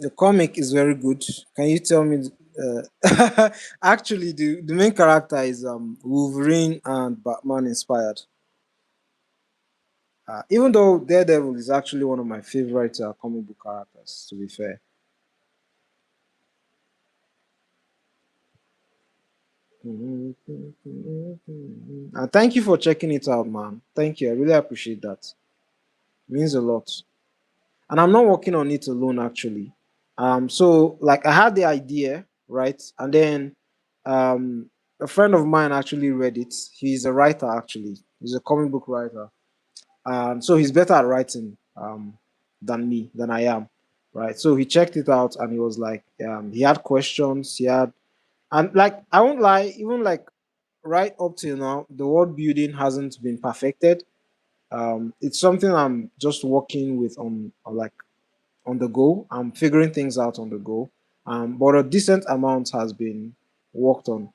The comic is very good. Can you tell me? Actually, the main character is Wolverine and Batman inspired. Even though Daredevil is actually one of my favorite comic book characters, to be fair. And thank you for checking it out, man. Thank you. I really appreciate that. It means a lot. And I'm not working on it alone, actually. So like I had the idea, right? And then a friend of mine actually read it. He's a writer, actually. He's a comic book writer. So he's better at writing than me, than I am. Right. So he checked it out and he was like, he had questions, he had and like I won't lie, even like right up till now, the world building hasn't been perfected. It's something I'm just working with on like on the go. I'm figuring things out on the go. But a decent amount has been worked on.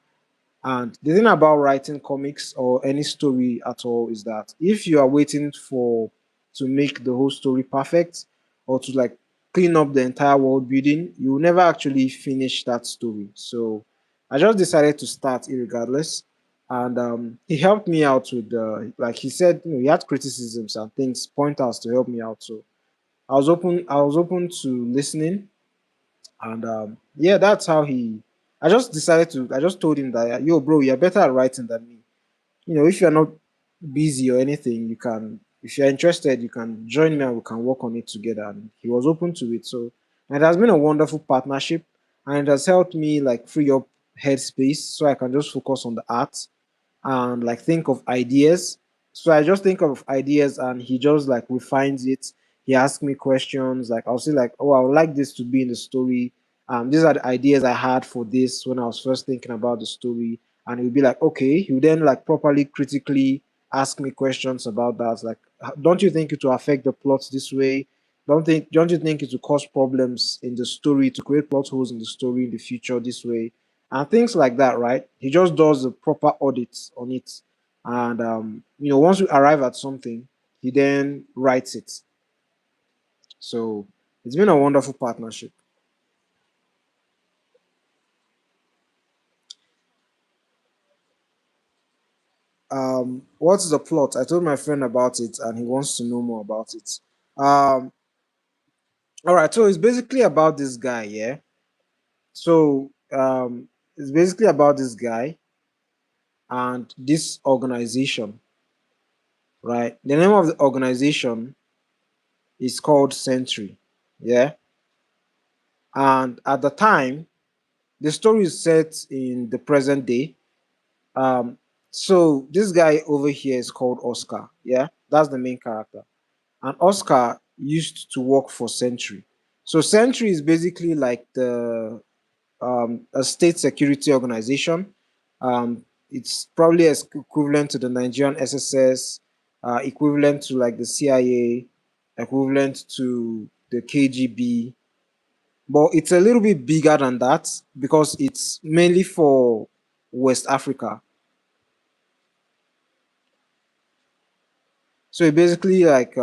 And the thing about writing comics or any story at all is that if you are waiting for to make the whole story perfect or to like clean up the entire world building, you will never actually finish that story. So I just decided to start irregardless. And he helped me out with like he said, he had criticisms and things, pointers to help me out. So I was open to listening And yeah, that's how he. I just decided to. I just told him that, yo, bro, you're better at writing than me. If you're not busy or anything, you can. If you're interested, you can join me and we can work on it together. And he was open to it. So, and it has been a wonderful partnership, and it has helped me like free up headspace so I can just focus on the art and like think of ideas. So I just think of ideas and he just like refines it. He asks me questions. Like I'll say like, oh, I would like this to be in the story. These are the ideas I had for this when I was first thinking about the story. And he'll be like, okay. He'll then like properly critically ask me questions about that. Like, don't you think it will affect the plot this way? Don't you think it will cause problems in the story to create plot holes in the story in the future this way? And things like that, right? He just does the proper audits on it. And, once we arrive at something, he then writes it. So it's been a wonderful partnership. What's the plot? I told my friend about it and he wants to know more about it. Um, all right, so it's basically about this guy, yeah? So it's basically about this guy and this organization, right? The name of the organization is called Century, yeah? And at the time, the story is set in the present day. Um, so this guy over here is called Oscar. Yeah, that's the main character. And Oscar used to work for Century. So Century is basically like the a state security organization. It's probably as equivalent to the Nigerian SSS, equivalent to like the CIA, equivalent to the KGB, but it's a little bit bigger than that because it's mainly for West Africa. So it basically like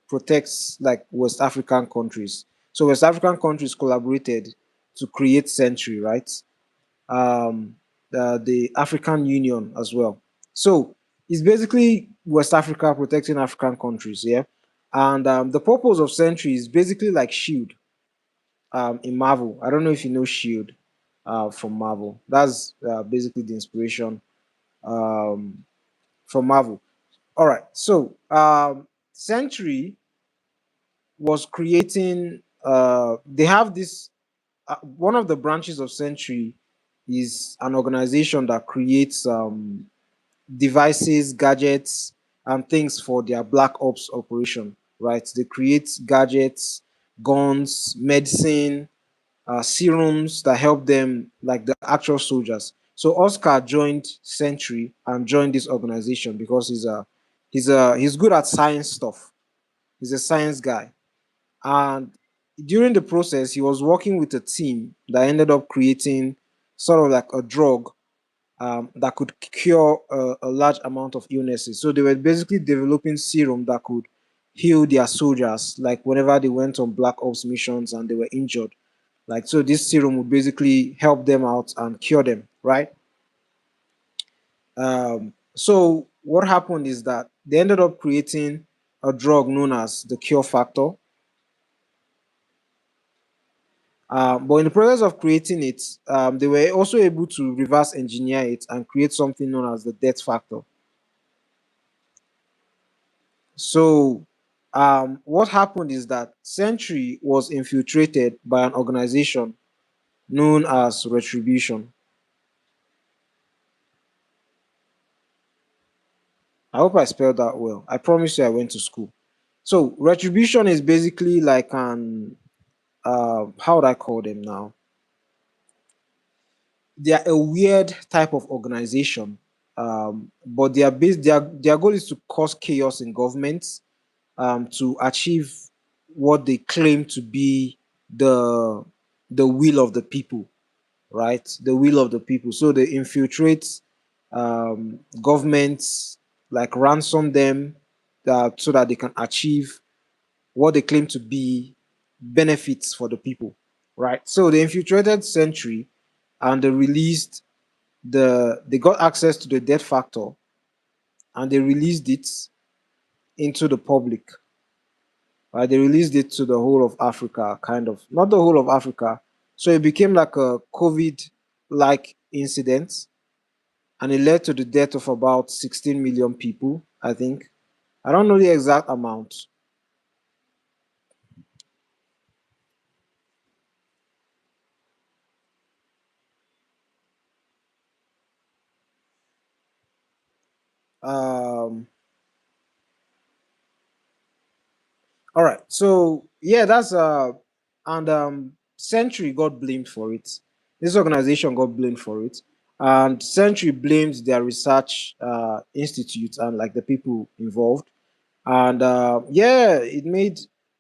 protects like West African countries. So West African countries collaborated to create Century, right? The African Union as well. So it's basically West Africa protecting African countries, yeah. And the purpose of Century is basically like Shield in Marvel. I don't know if you know Shield from Marvel. That's basically the inspiration um, from Marvel. All right. So Century was creating. They have this. One of the branches of Century is an organization that creates devices, gadgets, and things for their Black Ops operation. Right. They create gadgets, guns, medicine, serums that help them, like the actual soldiers. So Oscar joined Century and joined this organization because he's good at science stuff. He's a science guy, and during the process, he was working with a team that ended up creating sort of like a drug that could cure a large amount of illnesses. So they were basically developing serum that could heal their soldiers, like whenever they went on Black Ops missions and they were injured. Like, so this serum would basically help them out and cure them, right? So what happened is that they ended up creating a drug known as the cure factor. But in the process of creating it, they were also able to reverse engineer it and create something known as the death factor. So what happened is that Century was infiltrated by an organization known as Retribution. I hope I spelled that well. I promise you I went to school. So Retribution is basically like an how would I call them now? They are a weird type of organization, but their goal is to cause chaos in governments to achieve what they claim to be the the will of the people, right? The will of the people. So they infiltrate governments, like ransom them, so that they can achieve what they claim to be benefits for the people, right? So they infiltrated Century and they got access to the death factor and they released it into the public. Right? They released it to the whole of Africa, kind of not the whole of Africa. So it became like a COVID like incident, and it led to the death of about 16 million people, I think. I don't know the exact amount. Um, all right. So yeah, that's and Century got blamed for it. This organization got blamed for it. And Century blamed their research institute and like the people involved. And yeah, it made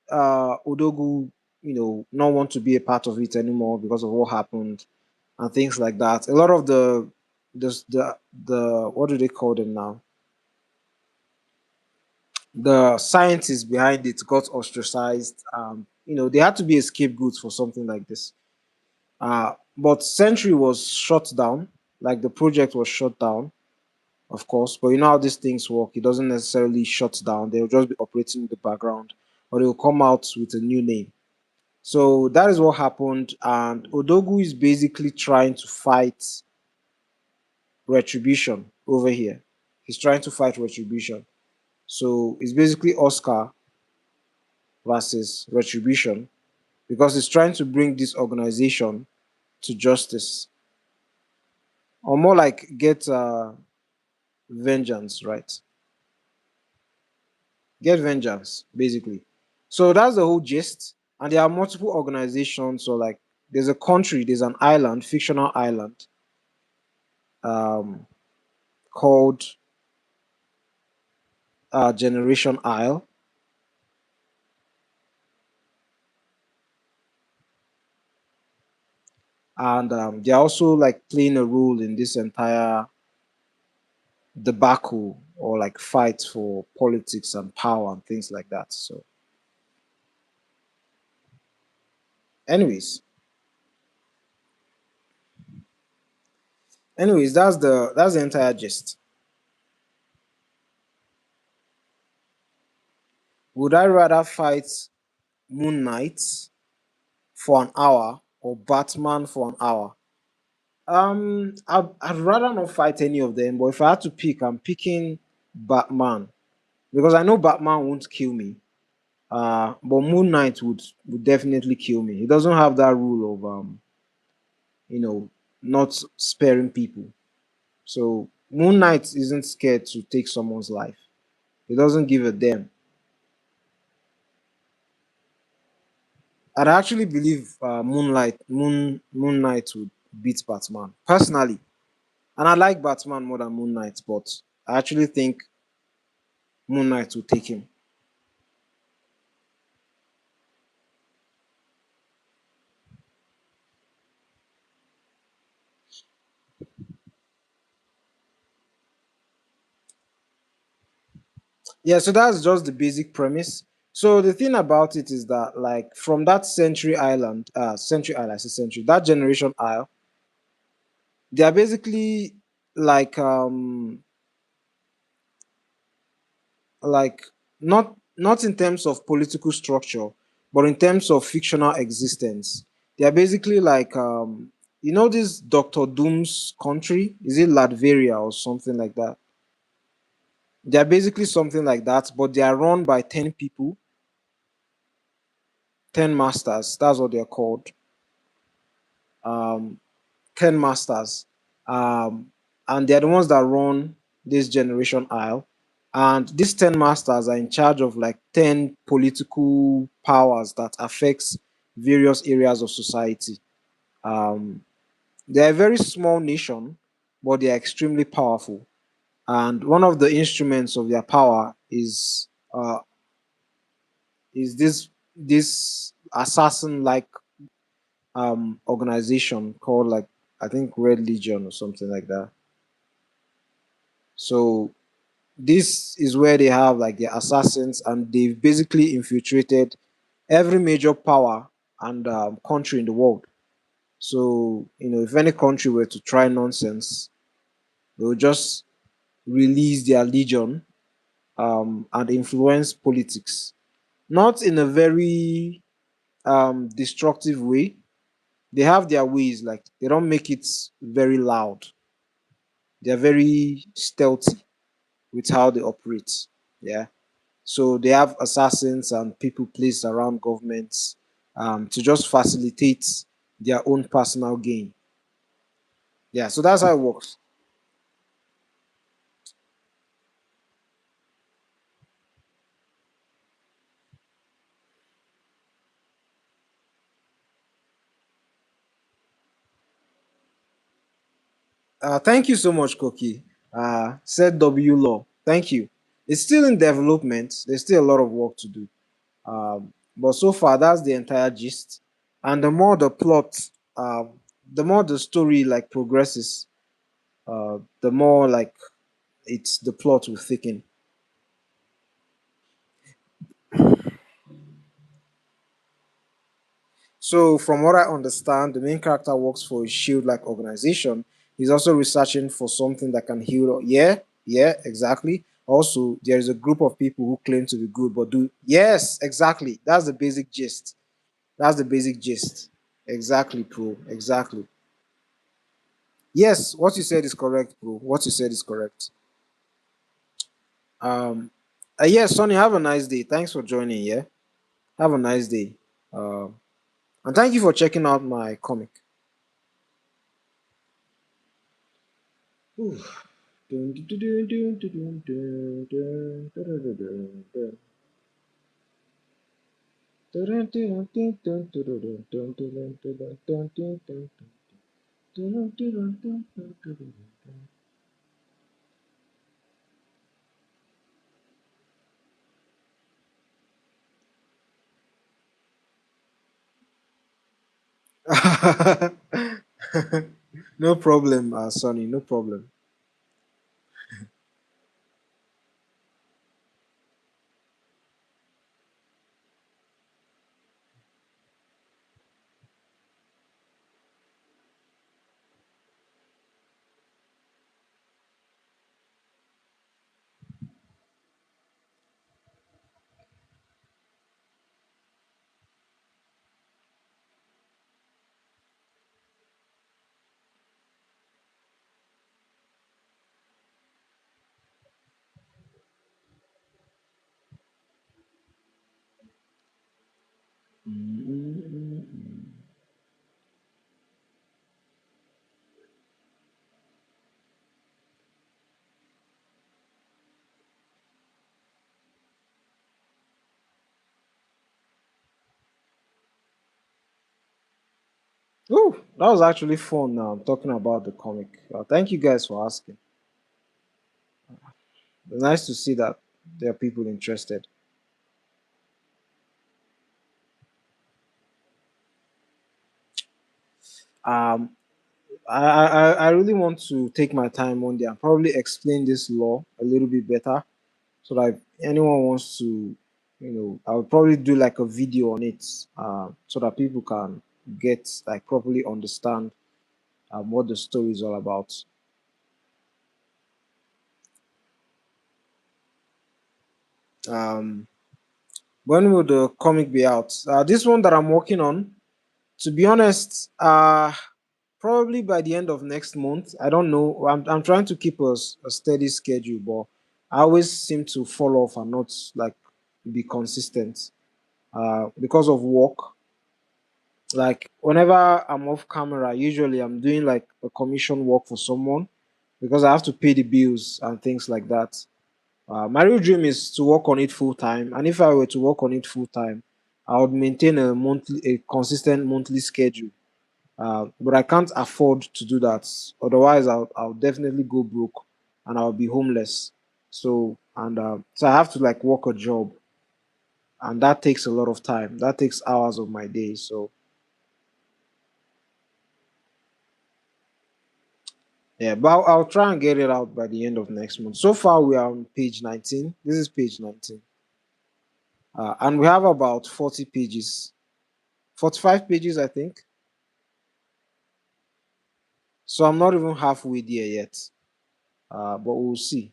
Odogu, not want to be a part of it anymore because of what happened and things like that. A lot of the what do they call them now? The scientists behind it got ostracized. They had to be a scapegoat for something like this. But Century was shut down, like the project was shut down, of course. But you know how these things work. It doesn't necessarily shut down. They'll just be operating in the background, or they'll come out with a new name. So that is what happened. And Odogu is basically trying to fight retribution over here. He's trying to fight retribution. So it's basically Oscar versus retribution because he's trying to bring this organization to justice, or more like get vengeance, right? Get vengeance, basically. So that's the whole gist. And there are multiple organizations. So like, there's a country, there's an island, fictional island, um, called Generation Isle, and they're also like playing a role in this entire debacle or like fight for politics and power and things like that. So, anyways, that's the entire gist. Would I rather fight Moon Knight for an hour or Batman for an hour? I'd rather not fight any of them, but if I had to pick, I'm picking Batman because I know Batman won't kill me. But Moon Knight would definitely kill me. He doesn't have that rule of you know, not sparing people. So Moon Knight isn't scared to take someone's life. He doesn't give a damn. I'd actually believe Moon Knight would beat Batman personally, and I like Batman more than Moon Knight, but I actually think Moon Knight will take him. Yeah, so that's just the basic premise. So the thing about it is that, like, from that Century Island, I say Century, that Generation Isle, they are basically like like not in terms of political structure, but in terms of fictional existence. They are basically like this Doctor Doom's country. Is it Latveria or something like that? They are basically something like that, but they are run by 10 people, 10 masters. That's what they are called. Um, 10 masters, um, and they're the ones that run this Generation Isle. And these 10 masters are in charge of like 10 political powers that affects various areas of society. Um, they're a very small nation, but they are extremely powerful. And one of the instruments of their power is this assassin like organization called, like, I think Red Legion or something like that. So this is where they have like their assassins, and they've basically infiltrated every major power and country in the world. So if any country were to try nonsense, they will just release their legion and influence politics, not in a very destructive way, They have their ways, like they don't make it very loud. They're very stealthy with how they operate. Yeah. So they have assassins and people placed around governments to just facilitate their own personal gain. Yeah, so that's how it works. Thank you so much, Koki. Said W Law. Thank you. It's still in development. There's still a lot of work to do. But so far, that's the entire gist. And the more the plot, the more the story like progresses, the more like it's the plot will thicken. So, from what I understand, the main character works for a shield-like organization. He's also researching for something that can heal. Yeah, yeah, exactly. Also, there is a group of people who claim to be good but do. Yes, exactly. That's the basic gist. That's the basic gist. Exactly, pro. Exactly. Yes, what you said is correct, bro. What you said is correct. Um, yes, Sonny, have a nice day. Thanks for joining. Yeah, have a nice day. And thank you for checking out my comic. Ooh. Dun, dun, dun, dun, dun, dun, dun, dun, dun, dun, dun, dun. Dun, dun, dun, dun, dun, dun, dun, dun, dun, dun, dun, dun, dun, dun. Dun, dun, dun, dun, dun, dun, dun, dun. No problem, Sonny. No problem. Ooh, that was actually fun. Talking about the comic. Thank you guys for asking. It's nice to see that there are people interested. Um, I really want to take my time one day and probably explain this law a little bit better. So that if anyone wants to, I would probably do like a video on it, so that people can get like properly understand what the story is all about. Um, when will the comic be out? This one that I'm working on, to be honest, probably by the end of next month. I don't know. I'm trying to keep a steady schedule, but I always seem to fall off and not like be consistent because of work. Like whenever I'm off camera, usually I'm doing like a commission work for someone because I have to pay the bills and things like that. My real dream is to work on it full time, and if I were to work on it full time, I would maintain a consistent monthly schedule. But I can't afford to do that. Otherwise, I'll definitely go broke, and I'll be homeless. So I have to like work a job, and that takes a lot of time. That takes hours of my day. So yeah, but I'll try and get it out by the end of next month. So far, we are on page 19. This is page 19. And we have about 40 pages, 45 pages, I think. So I'm not even halfway there yet. But we'll see.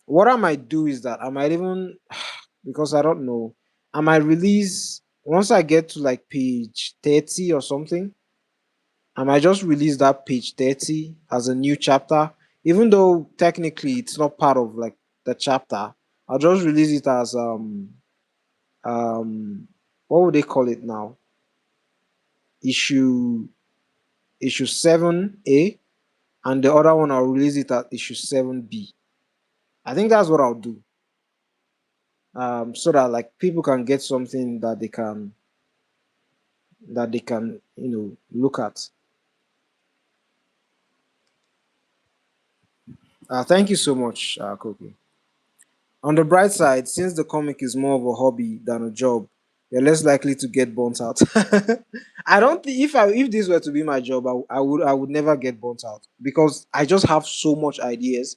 What I might do is that I might even, because I don't know, I might release Once I get to like page 30 or something, I might just release that page 30 as a new chapter, even though technically it's not part of like the chapter. I'll just release it as um what would they call it now? Issue issue 7A, and the other one I'll release it at issue 7B. I think that's what I'll do. So that like people can get something that they can look at. Thank you so much, Koki. On the bright side, since the comic is more of a hobby than a job, you're less likely to get burnt out. I don't think if this were to be my job, I would never get burnt out because I just have so much ideas.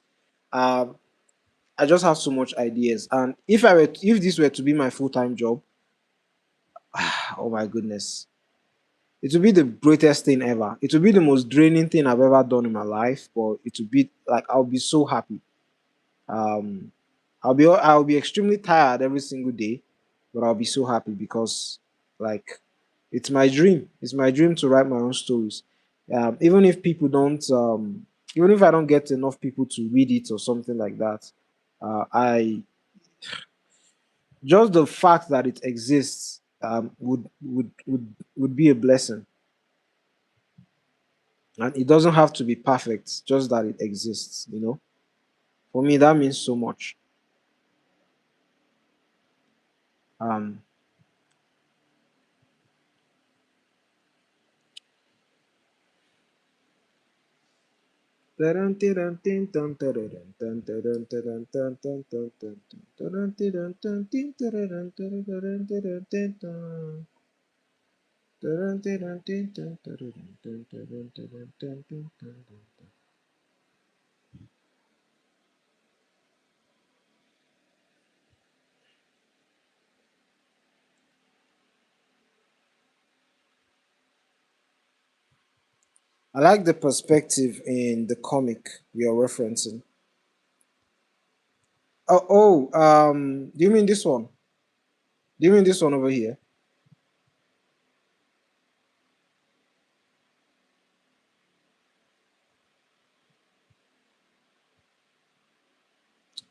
Um, I just have so much ideas, and if this were to be my full time job, oh my goodness, it would be the greatest thing ever. It would be the most draining thing I've ever done in my life, but it would be like I'll be so happy. Um, I'll be extremely tired every single day, but I'll be so happy because like it's my dream. It's my dream to write my own stories. Even if people don't, even if I don't get enough people to read it or something like that, I just the fact that it exists would be a blessing, and it doesn't have to be perfect. Just that it exists. For me that means so much. Um, I like the perspective in the comic you're referencing. Do you mean this one? Do you mean this one over here?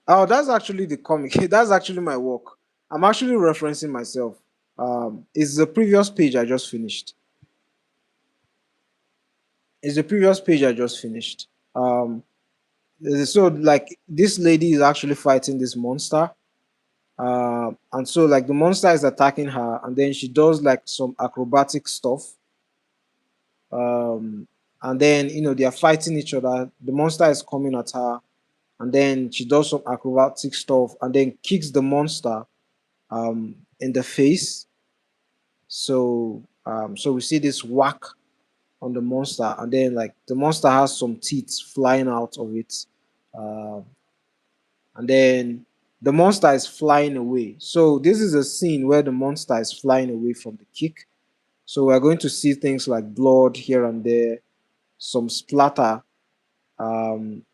Oh, that's actually the comic. That's actually my work. I'm actually referencing myself. It's the previous page I just finished. It's the previous page I just finished. So like this lady is actually fighting this monster. And so like the monster is attacking her, and then she does like some acrobatic stuff. Um, and then they are fighting each other. The monster is coming at her, and then she does some acrobatic stuff, and then kicks the monster in the face. So we see this whack on the monster, and then like the monster has some teeth flying out of it, uh, and then the monster is flying away. So this is a scene where the monster is flying away from the kick. So we're going to see things like blood here and there, some splatter um,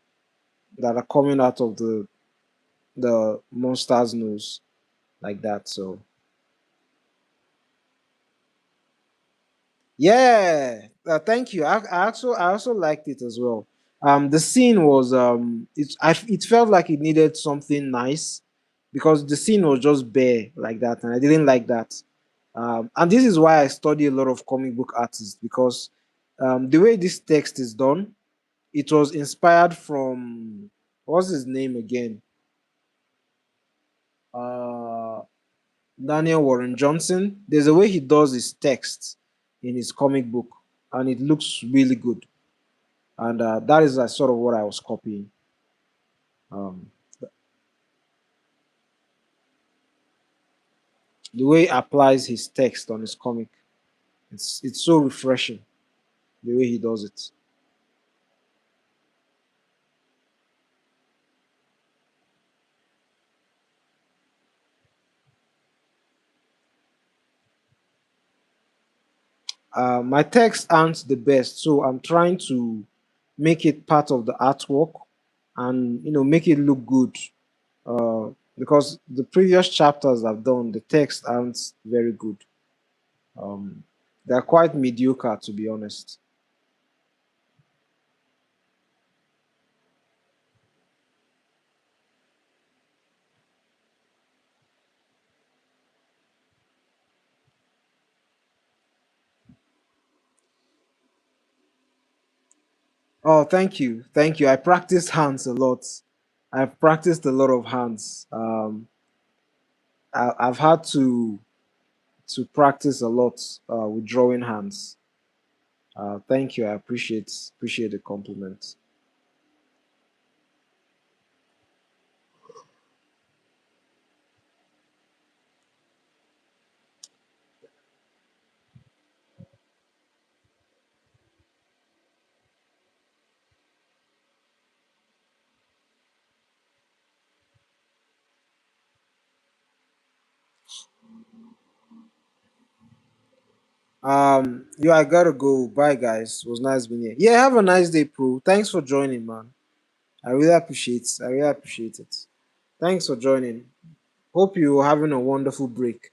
that are coming out of the monster's nose, like that. So yeah, thank you. I also liked it as well. The scene was it felt like it needed something nice because the scene was just bare like that, and I didn't like that. And this is why I study a lot of comic book artists because the way this text is done, it was inspired from what's his name again? Uh, Daniel Warren Johnson. There's a way he does his text in his comic book, and it looks really good. And that is sort of what I was copying. Um, the way he applies his text on his comic, it's so refreshing. The way he does it. My texts aren't the best, so I'm trying to make it part of the artwork and make it look good. Because the previous chapters I've done, the text aren't very good. Um, they're quite mediocre, to be honest. Oh, thank you. I practice hands a lot. I've practiced a lot of hands. I've had to practice a lot with drawing hands. Thank you. I appreciate the compliment. I gotta go. Bye, guys. It was nice being here. Yeah, have a nice day, Pro. Thanks for joining, man. I really appreciate it. Thanks for joining. Hope you're having a wonderful break.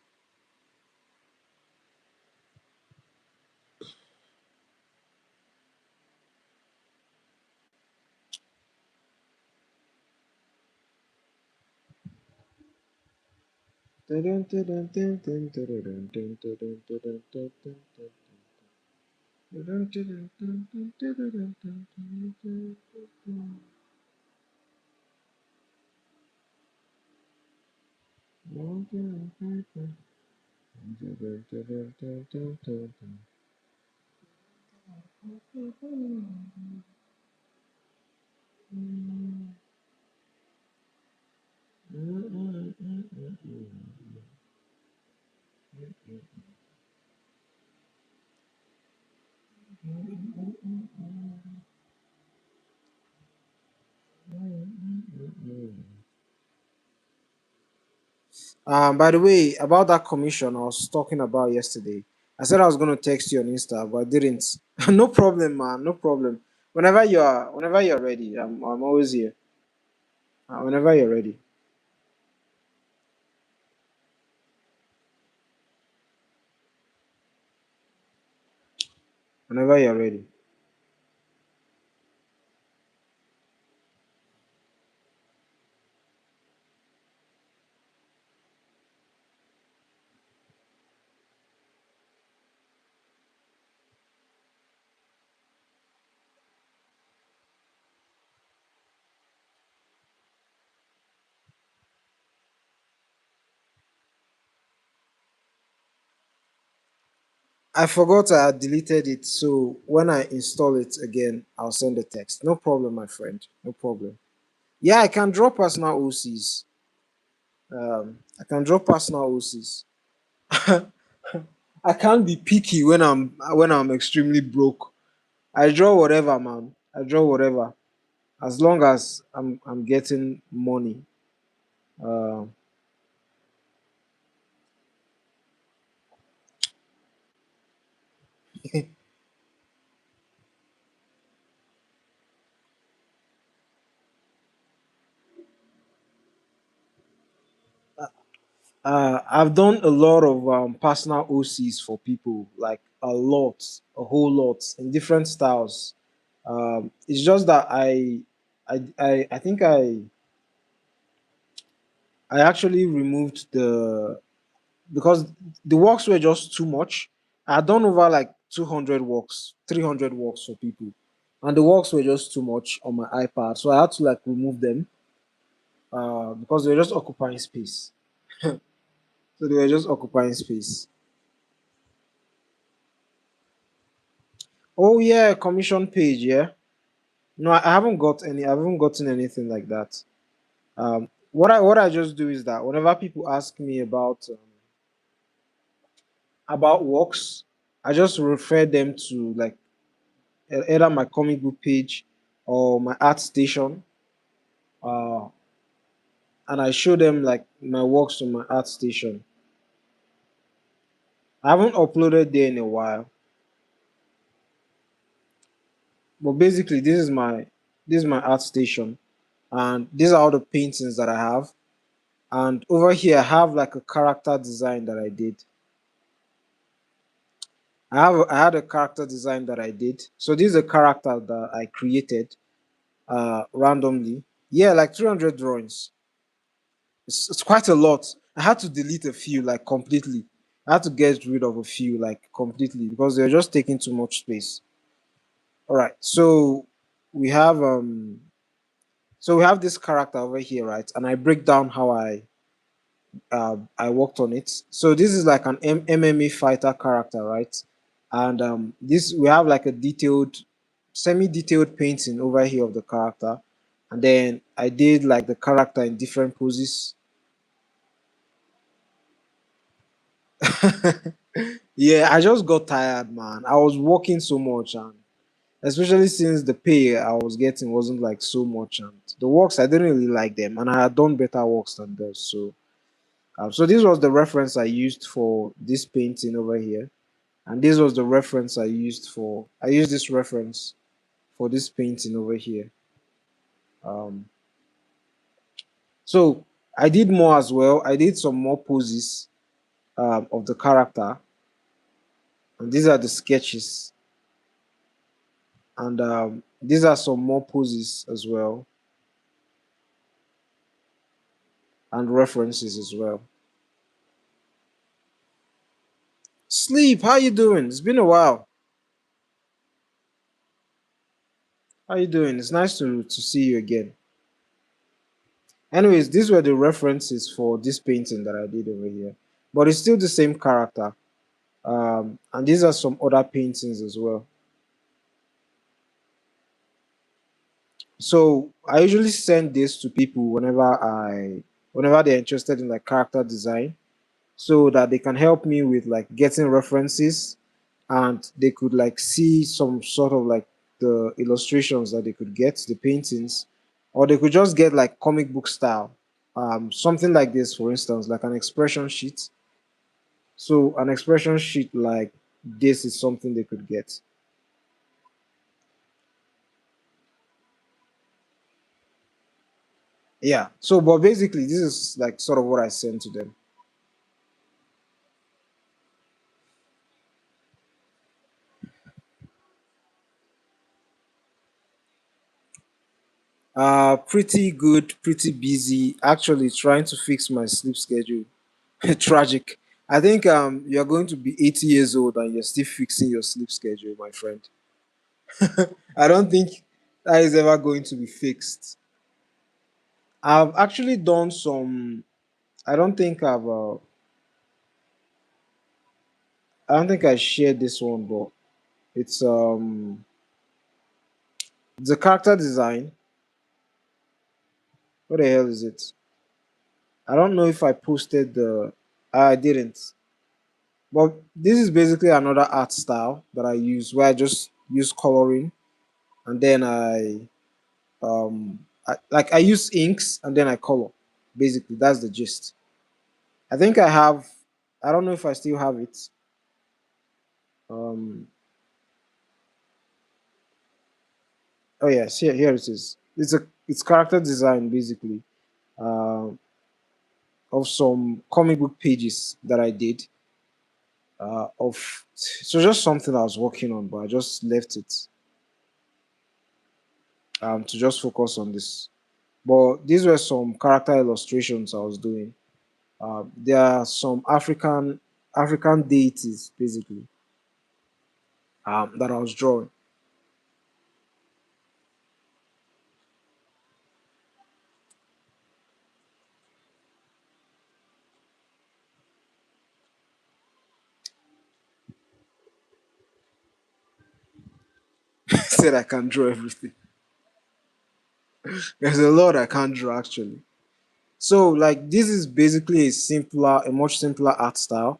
By the way, about that commission I was talking about yesterday, I said I was going to text you on Insta, but I didn't. No problem, man. No problem. Whenever you're ready, I'm always here. Whenever you're ready, whenever you're ready. I forgot I had deleted it, so when I install it again, I'll send a text. No problem, my friend. No problem. Yeah, I can draw personal OCs. I can draw personal OCs. I can't be picky when I'm extremely broke. I draw whatever, man. I draw whatever. As long as I'm getting money. Uh, I've done a lot of personal OCs for people, like a whole lot, in different styles. It's just that I think I actually removed the because the works were just too much. I had done over like 200 works, 300 works for people, and the works were just too much on my iPad, so I had to like remove them because they were just occupying space. So they were just occupying space. Oh yeah, commission page. Yeah. No, I haven't got any. I haven't gotten anything like that. What I just do is that whenever people ask me about works, I just refer them to like either my comic book page or my art station, uh, and I show them like my works on my art station. I haven't uploaded there in a while, but basically this is my art station, and these are all the paintings that I have. And over here, I have like a character design that I did. I had a character design that I did. So this is a character that I created randomly. Yeah, like 300 drawings. It's quite a lot. I had to delete a few like completely. I had to get rid of a few like completely because they're just taking too much space. All right. So we have this character over here, right? And I break down how I worked on it. So this is like an MMA fighter character, right? And this we have like a detailed, semi-detailed painting over here of the character, and then I did like the character in different poses. Yeah, I just got tired, man. I was working so much, and especially since the pay I was getting wasn't like so much, and the works I didn't really like them, and I had done better works than those. So this was the reference I used for this painting over here. And this was the reference I used this reference for this painting over here. Um, so I did more as well. I did some more poses of the character, and these are the sketches. And these are some more poses as well, and references as well. Sleep, how you doing? It's been a while. How you doing? It's nice to see you again. Anyways, these were the references for this painting that I did over here, but it's still the same character. And these are some other paintings as well. So I usually send this to people whenever they're interested in like character design, so that they can help me with like getting references, and they could like see some sort of like the illustrations that they could get, the paintings, or they could just get like comic book style, something like this, for instance, like an expression sheet. So an expression sheet like this is something they could get. Yeah. So, but basically, this is like sort of what I send to them. Pretty good, pretty busy. Actually, trying to fix my sleep schedule. Tragic. I think you're going to be 80 years old and you're still fixing your sleep schedule, my friend. I don't think that is ever going to be fixed. I've actually done some. I don't think I've. I don't think I shared this one, but it's the character design. What the hell is it? I don't know if I posted the. I didn't. But this is basically another art style that I use where I just use coloring, and then I use inks and then I color. Basically, that's the gist. I think I have. I don't know if I still have it. Um, oh yes, here it is. It's character design basically uh, of some comic book pages that I did. Of so just something I was working on, but I just left it to just focus on this. But these were some character illustrations I was doing. There are some African deities basically that I was drawing. Said I can draw everything. There's a lot I can't draw actually. So like this is basically a much simpler art style.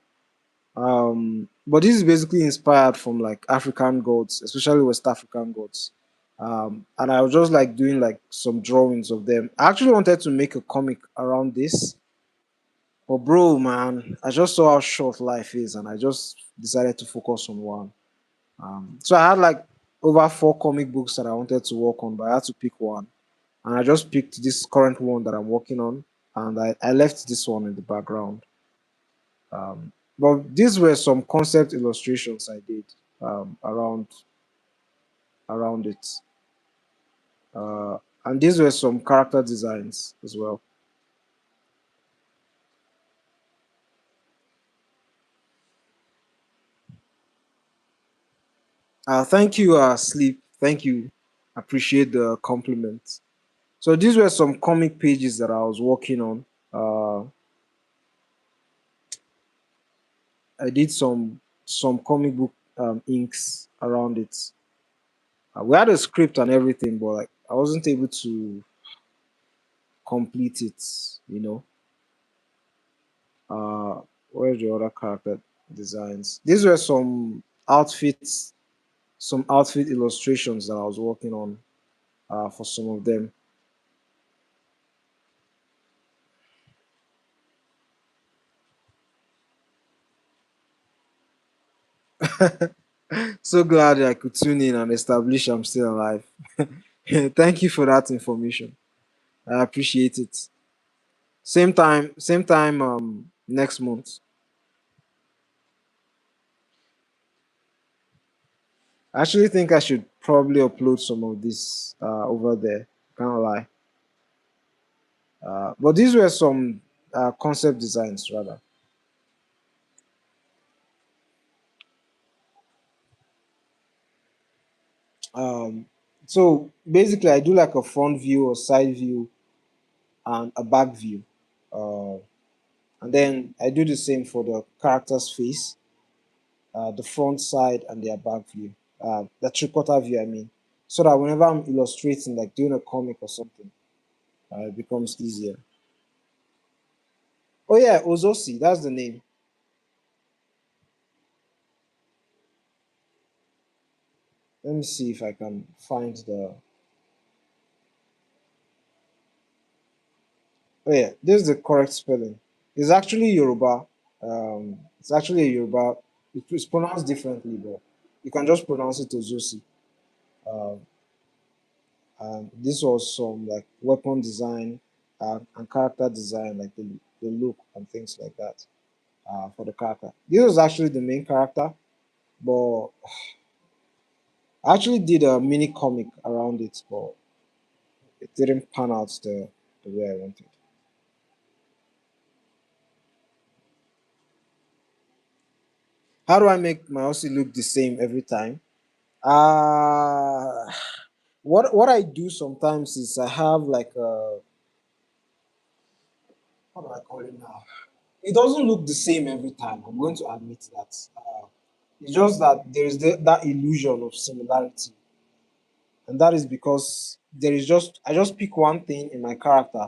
But this is basically inspired from like African gods, especially West African gods. And I was just like doing like some drawings of them. I actually wanted to make a comic around this, but bro, man, I just saw how short life is, and I just decided to focus on one. So I had like over four comic books that I wanted to work on, but I had to pick one, and I just picked this current one that I'm working on, and I left this one in the background. But these were some concept illustrations I did around it, uh, and these were some character designs as well. Thank you, Sleep. Thank you. Appreciate the compliment. So these were some comic pages that I was working on. I did some comic book inks around it. We had a script and everything, but like I wasn't able to complete it. You know, where's the other character designs? These were outfits, some outfit illustrations that I was working on for some of them. So glad I could tune in and establish I'm still alive. Thank you for that information. I appreciate it. Same time next month. I actually think I should probably upload some of this over there. Can't lie. But these were some concept designs rather. Um, so basically, I do like a front view, a side view, and a back view. Uh, and then I do the same for the character's face, the front side, and their back view. The three-quarter view, I mean. So that whenever I'm illustrating, like doing a comic or something, it becomes easier. Oh yeah, Ozosi, that's the name. Let me see if I can find the. Oh yeah, this is the correct spelling. It's actually Yoruba. It's actually a Yoruba. It's pronounced differently, but you can just pronounce it Ozosi. Um, and this was some like weapon design and character design, like the look and things like that for the character. This was actually the main character, but I actually did a mini comic around it, but it didn't pan out the way I wanted. How do I make my Aussie look the same every time? Uh what I do sometimes is I have like a, how do I call it now? It doesn't look the same every time. I'm going to admit that. It's just that there is that illusion of similarity, and that is because there is just I just pick one thing in my character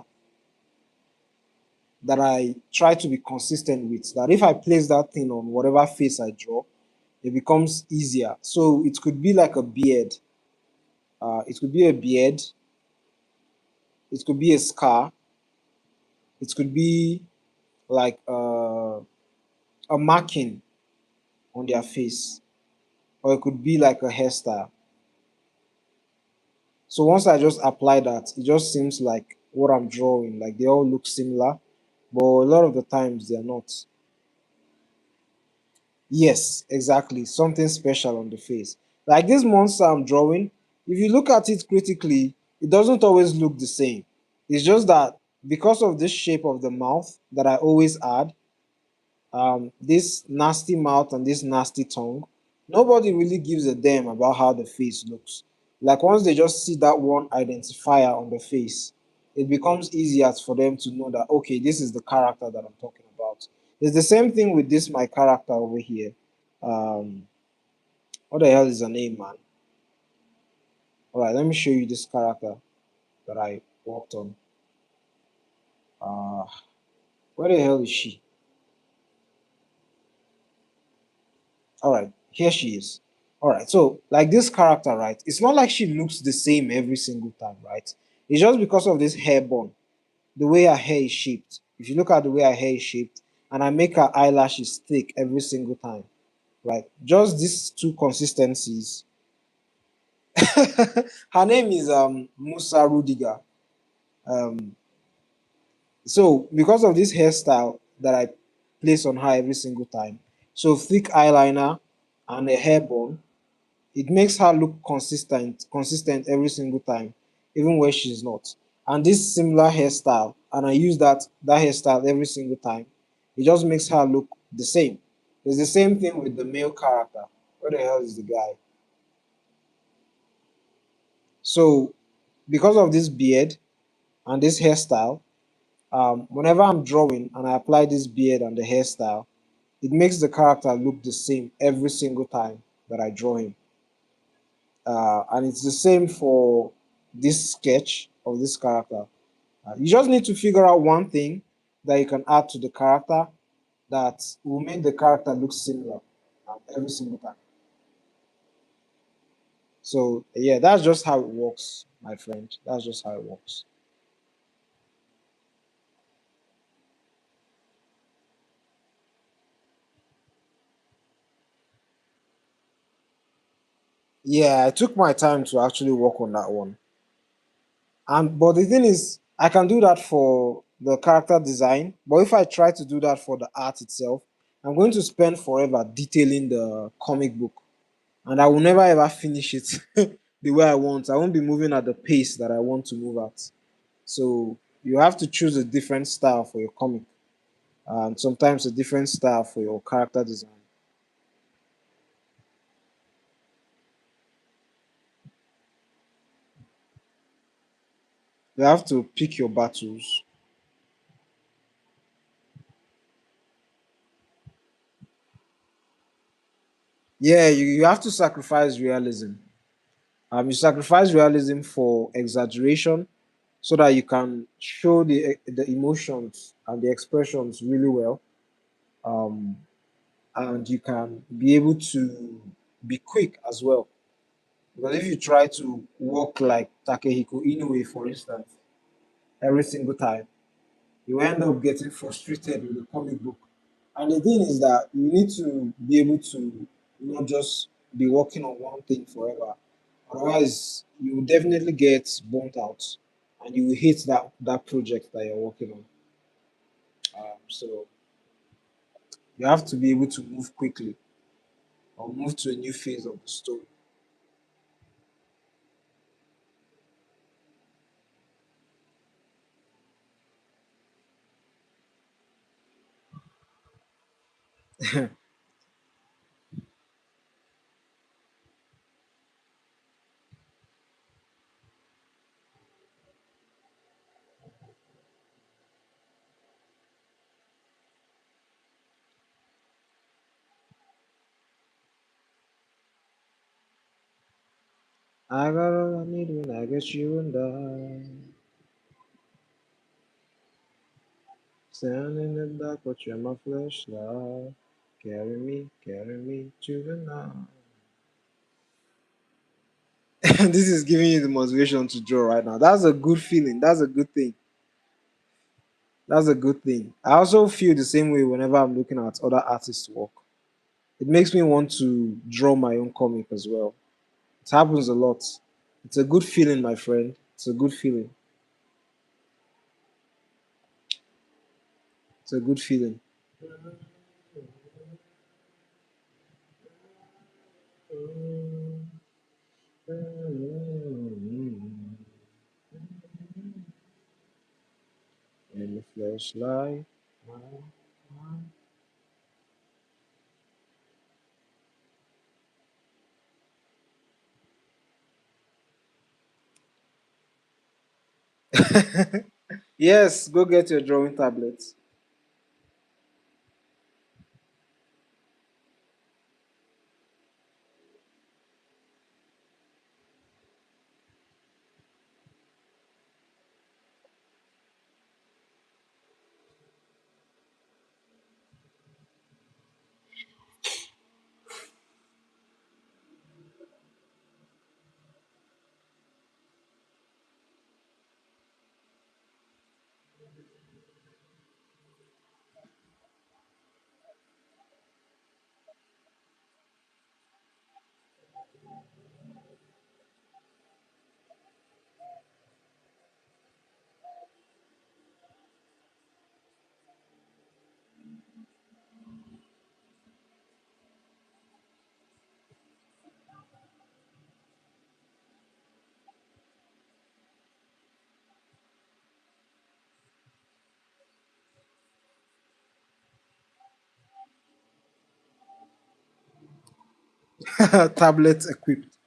that I try to be consistent with. That if I place that thing on whatever face I draw, it becomes easier. So it could be like a beard. It could be a beard. It could be a scar. It could be like a marking on their face, or it could be like a hairstyle. So once I just apply that, it just seems like what I'm drawing, like they all look similar, but a lot of the times they're not. Yes, exactly. Something special on the face. Like this monster I'm drawing, if you look at it critically, it doesn't always look the same. It's just that because of this shape of the mouth that I always add, this nasty mouth and this nasty tongue, nobody really gives a damn about how the face looks. Like once they just see that one identifier on the face, it becomes easier for them to know that okay, this is the character that I'm talking about. It's the same thing with this my character over here. Um, what the hell is her name, man? All right, let me show you this character that I worked on. Uh, where the hell is she? All right, here she is. All right, so like this character, right? It's not like she looks the same every single time, right? It's just because of this hair bone, the way her hair is shaped. If you look at the way her hair is shaped, and I make her eyelashes thick every single time, right? Just these two consistencies. Her name is Musa Rudiger. Um, so because of this hairstyle that I place on her every single time. So thick eyeliner and a hair bun, it makes her look consistent every single time, even when she's not. And this similar hairstyle, and I use that hairstyle every single time, it just makes her look the same. It's the same thing with the male character. Where the hell is the guy? So because of this beard and this hairstyle, whenever I'm drawing and I apply this beard and the hairstyle, it makes the character look the same every single time that I draw him. And it's the same for this sketch of this character. You just need to figure out one thing that you can add to the character that will make the character look similar every single time. So yeah, that's just how it works, my friend. That's just how it works. Yeah, I took my time to actually work on that one. And but the thing is, I can do that for the character design. But if I try to do that for the art itself, I'm going to spend forever detailing the comic book, and I will never ever finish it the way I want. I won't be moving at the pace that I want to move at. So you have to choose a different style for your comic, and sometimes a different style for your character design. You have to pick your battles. Yeah, you have to sacrifice realism. You sacrifice realism for exaggeration so that you can show the emotions and the expressions really well, um, and you can be able to be quick as well. Because if you try to walk like Takehiko Inoue, for instance, every single time, you end up getting frustrated with the comic book. And the thing is that you need to be able to not just be working on one thing forever. Otherwise, you will definitely get burnt out and you will hate that project that you're working on. So you have to be able to move quickly or move to a new phase of the story. I got all I need when I get you and I. Stand in the dark, but you're my flashlight. Carry me to the night. This is giving you the motivation to draw right now. That's a good feeling. That's a good thing. That's a good thing. I also feel the same way whenever I'm looking at other artists' work. It makes me want to draw my own comic as well. It happens a lot. It's a good feeling, my friend. It's a good feeling. It's a good feeling. In the flashlight. Yes, go get your drawing tablets. Tablet equipped.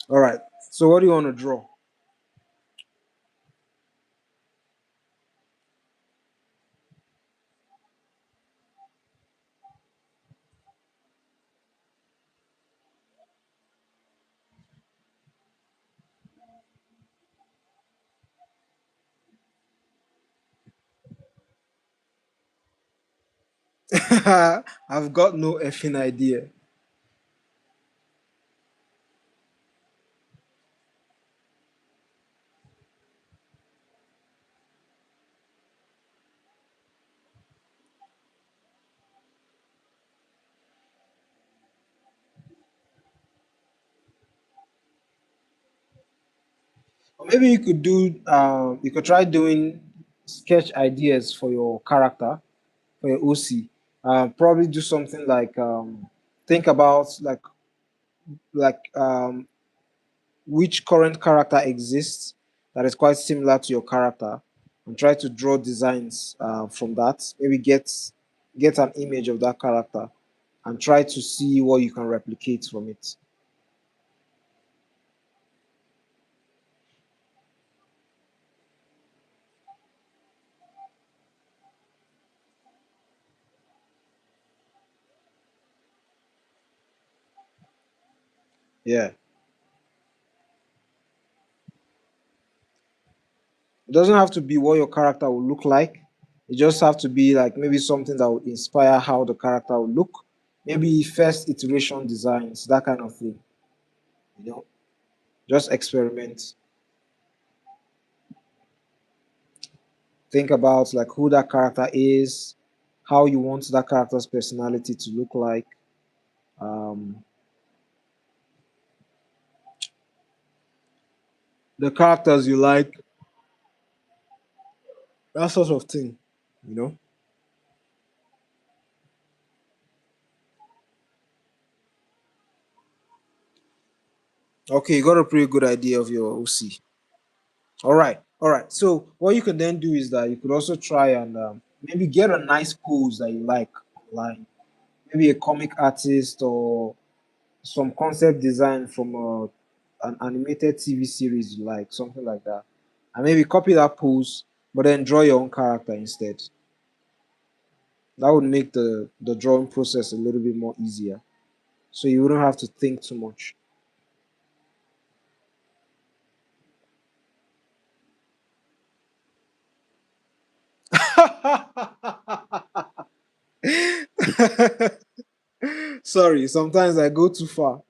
All right. So what do you want to draw? I've got no effing idea. Or maybe you could do. You could try doing sketch ideas for your character, for your OC. Probably do something like think about like which current character exists that is quite similar to your character, and try to draw designs from that. Maybe get an image of that character and try to see what you can replicate from it. Yeah. It doesn't have to be what your character will look like. It just have to be like maybe something that will inspire how the character will look. Maybe first iteration designs, that kind of thing. You know, just experiment. Think about like who that character is, how you want that character's personality to look like, um, the characters you like, that sort of thing. You know. Okay, you got a pretty good idea of your OC. All right, all right. So what you can then do is that you could also try and maybe get a nice pose that you like online. Maybe a comic artist or some concept design from an animated TV series you like, something like that, and maybe copy that pose, but then draw your own character instead. That would make the drawing process a little bit more easier, so you wouldn't have to think too much. Sorry, sometimes I go too far.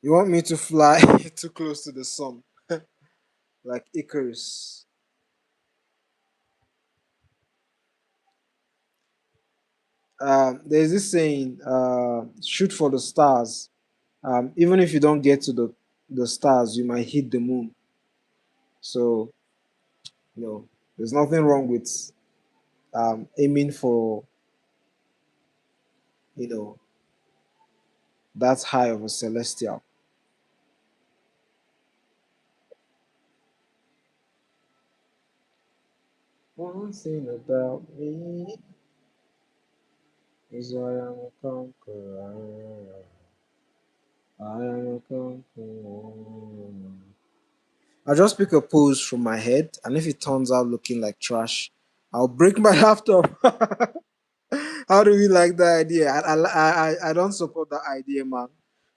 You want me to fly too close to the sun, like Icarus? There's this saying, shoot for the stars. Even if you don't get to the stars, you might hit the moon. So, you know, there's nothing wrong with aiming for, you know, that high of a celestial. One thing about me is I am a conqueror. I am a conqueror. I'll just pick a pose from my head, and if it turns out looking like trash, I'll break my laptop. How do we like that idea? I don't support that idea, man.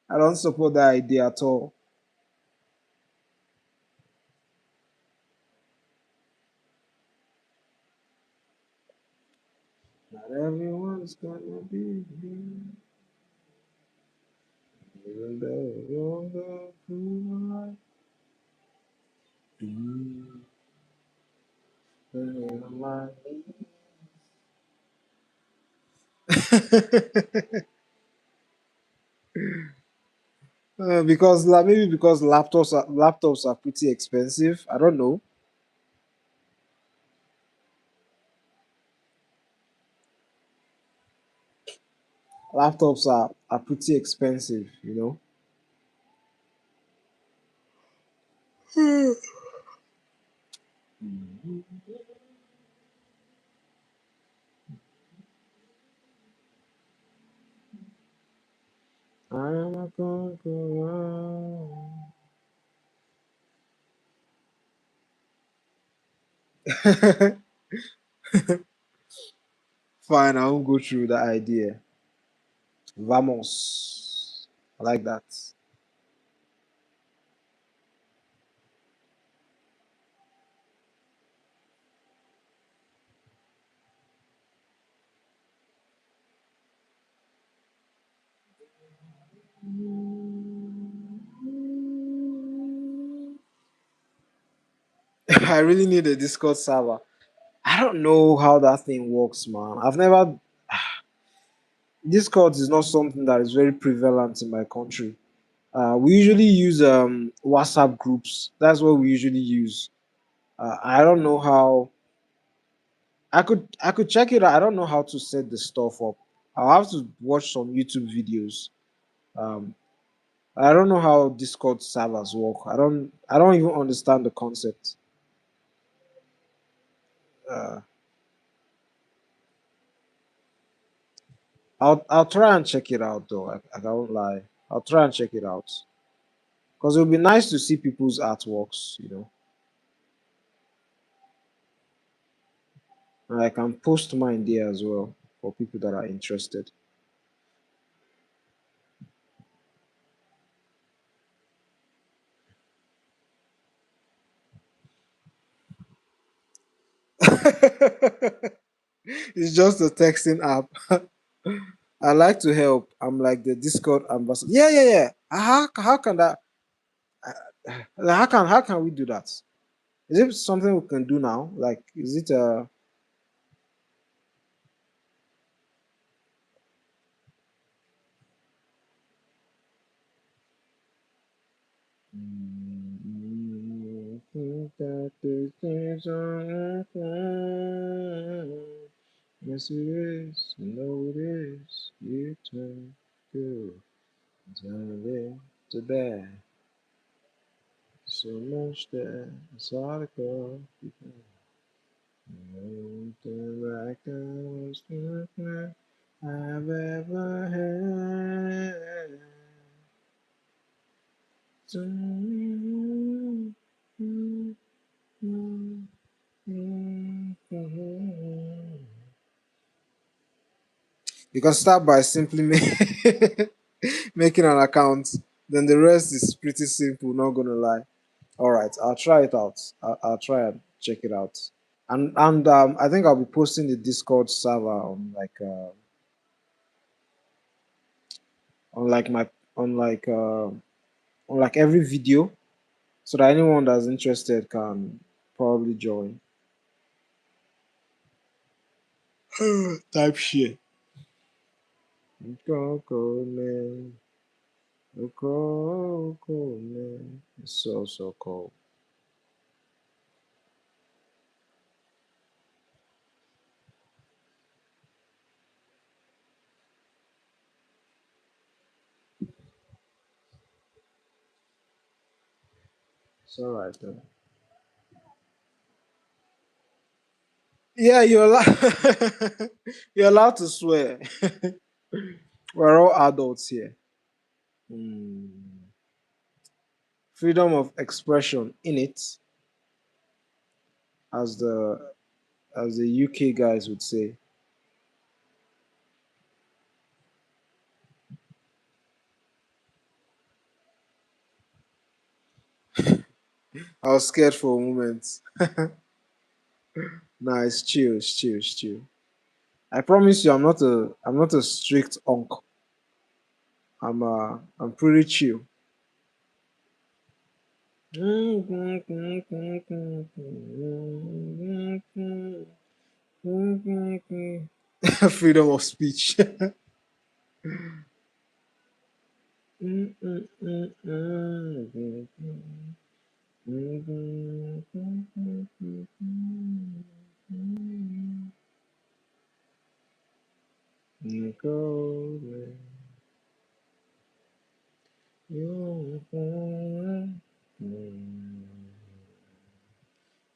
I don't support that idea at all. Not everyone's gonna be me. Even though you're the fool I do, and my because maybe because laptops are pretty expensive. I don't know. Laptops are pretty expensive, you know. I'm a conqueror. Fine, I won't go through the idea. Vamos. I like that. I really need a Discord server. I don't know how that thing works, man. I've never. Discord is not something that is very prevalent in my country. We usually use WhatsApp groups. That's what we usually use. I don't know how. I could check it out. I don't know how to set the stuff up. I'll have to watch some YouTube videos. Um, I don't know how Discord servers work. I don't even understand the concept. Uh, I'll try and check it out though. I won't lie. I'll try and check it out because it would be nice to see people's artworks. And I can post mine there as well for people that are interested. It's just a texting app. I like to help. I'm like the Discord ambassador. Yeah, yeah, yeah. How can that? How can we do that? Is it something we can do now? Like, is it think that the things are yes, it is. No, it is. You turn good. Turn it to bad. So much that it's hard to go. Nothing like the most beautiful I've ever had. You can start by simply making an account. Then the rest is pretty simple. Not gonna lie. All right, I'll try it out. I'll try and check it out. And I think I'll be posting the Discord server on like my on like uh, on like every video, so that anyone that's interested can probably join. Type shit. Coco man, Coco man, it's so cold. It's all right though. Yeah, you're allowed. You're allowed to swear. We're all adults here. Hmm. Freedom of expression in it, as the UK guys would say. I was scared for a moment. Nah, it's chill, it's chill, it's chill. I promise you, I'm not a strict uncle. I'm pretty chill. Freedom of speech.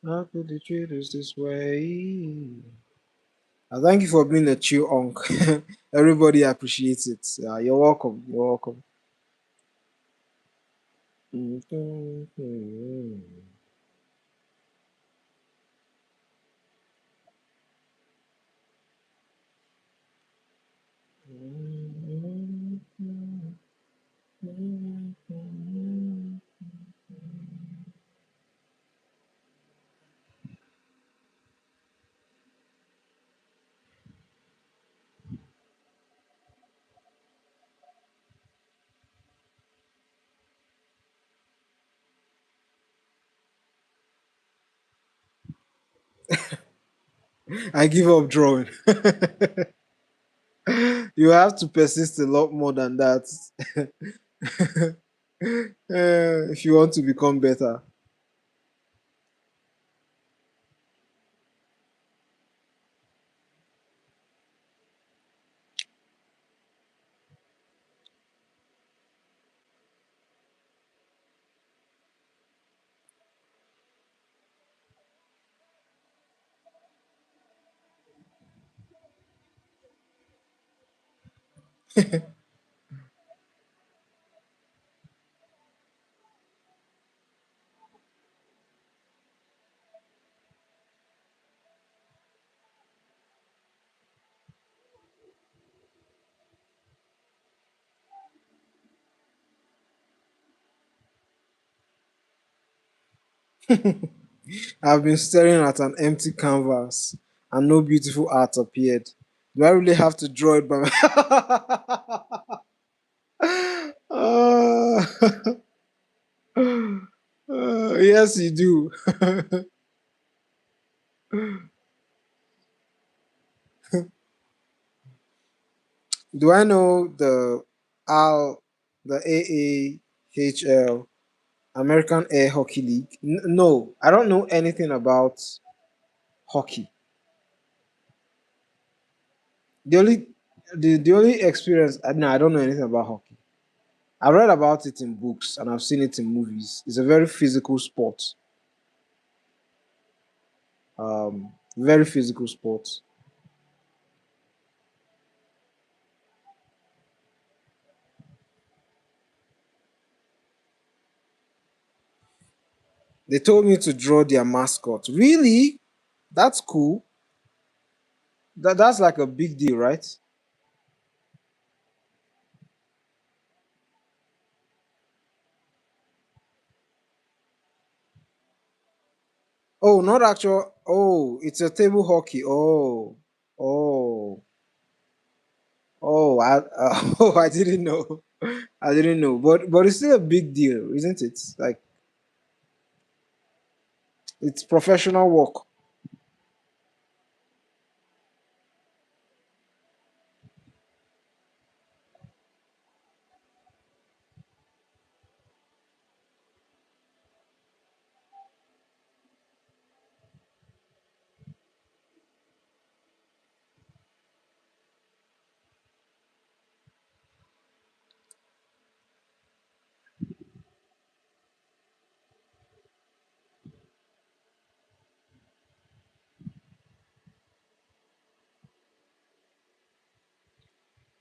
How could you treat us this way? Thank you for being a chill onk. Everybody appreciates it. You're welcome. You're welcome. I give up drawing. You have to persist a lot more than that if you want to become better. I've been staring at an empty canvas and no beautiful art appeared. Do I really have to draw it by my uh, yes, you do. Do I know the AAHL, American Air Hockey League? No, I don't know anything about hockey. The only the only experience, no, I don't know anything about hockey. I read about it in books and I've seen it in movies. It's a very physical sport. Very physical sport. They told me to draw their mascot. Really? That's cool. That's like a big deal, right? Oh, not actual. Oh, it's a table hockey. Oh, oh, I didn't know. I didn't know. But it's still a big deal, isn't it? Like it's professional work.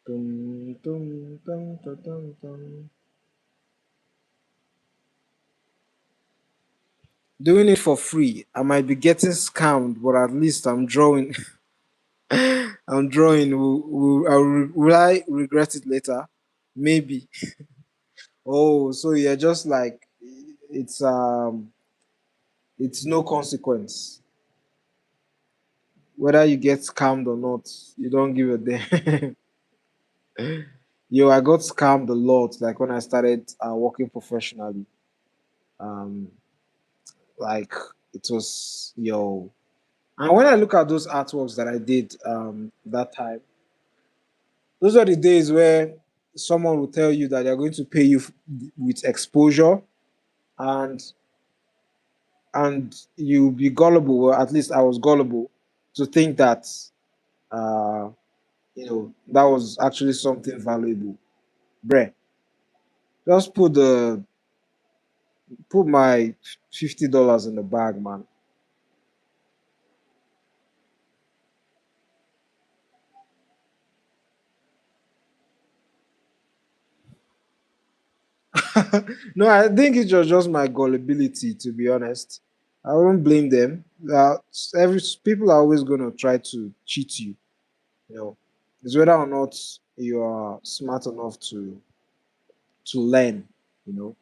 Dum, dum, dum, dum, dum, dum. Doing it for free. I might be getting scammed, but at least I'm drawing. I'm drawing. Will I regret it later? Maybe. Oh, so you're just like it's um it's no consequence. Whether you get scammed or not, you don't give a damn. Yo, I got scammed a lot. Like when I started working professionally, um, like it was yo. And when I look at those artworks that I did that time, those are the days where someone will tell you that they're going to pay you with exposure, and you be gullible, or at least I was gullible to think that uh, that was actually something valuable. Bruh, just put my $50 in the bag, man. No, I think it was just my gullibility, to be honest. I wouldn't blame them. Every people are always going to try to cheat you. You know, it's whether or not you are smart enough to learn. You know,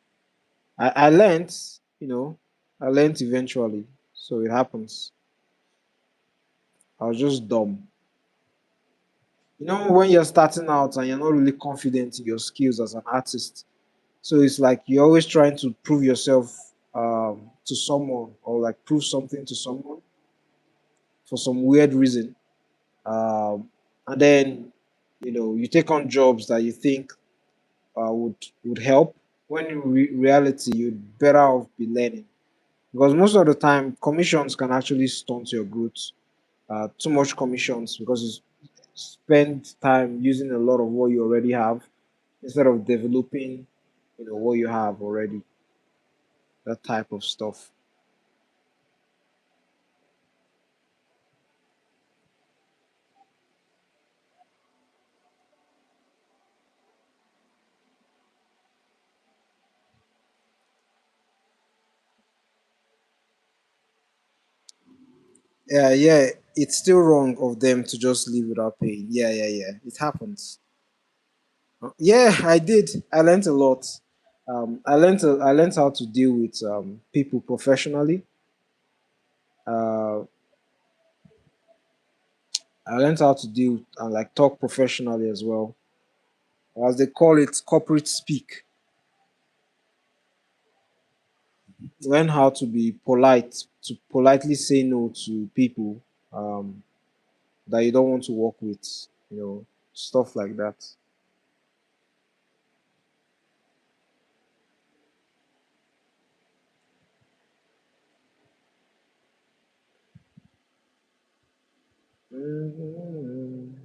I learned. You know, I learned eventually, so it happens. I was just dumb. You know, when you're starting out and you're not really confident in your skills as an artist, so it's like you're always trying to prove yourself to someone, or like prove something to someone for some weird reason. And then, you take on jobs that you think would help, when in reality you'd better off be learning. Because most of the time, commissions can actually stunt your growth. Too much commissions because you spend time using a lot of what you already have instead of developing, what you have already. That type of stuff. Yeah, yeah. It's still wrong of them to just leave without paying. Yeah, yeah, yeah. It happens. Yeah, I did. I learned a lot. I learned how to deal with people professionally. Uh, I learned how to deal and like talk professionally as well. As they call it, corporate speak. Learn how to be polite, to politely say no to people um, that you don't want to work with. Stuff like that. Mhm.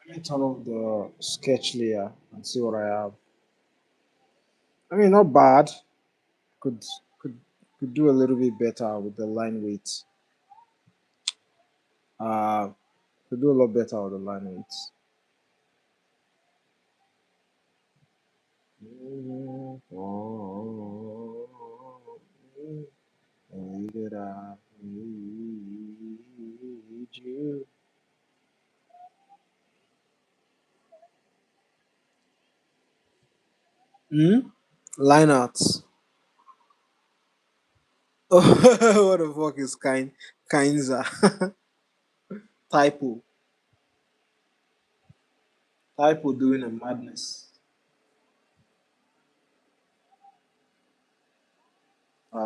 Let me turn off the sketch layer and see what I have. I mean, not bad. Could could could do a little bit better with the line weight. Uh, could do a lot better with the line weights. Way that I need you. Hmm? Line arts. What the fuck is Kinza? Typo. Typo doing a madness.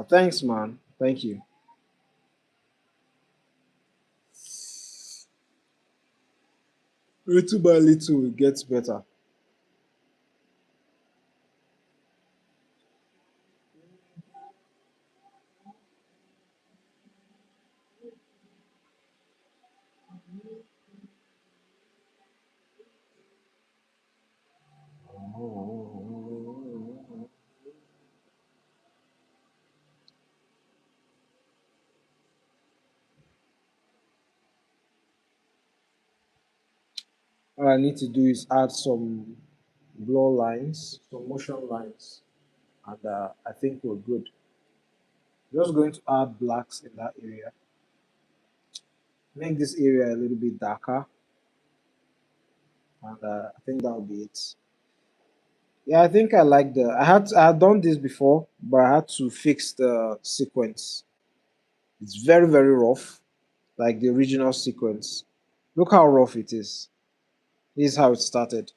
Thanks, man. Thank you. Little by little, it gets better. All I need to do is add some blur lines, some motion lines, and I think we're good. Just going to add blacks in that area. Make this area a little bit darker, and I think that'll be it. Yeah, I think I like the. I had done this before, but I had to fix the sequence. It's very very rough, like the original sequence. Look how rough it is. This is how it started.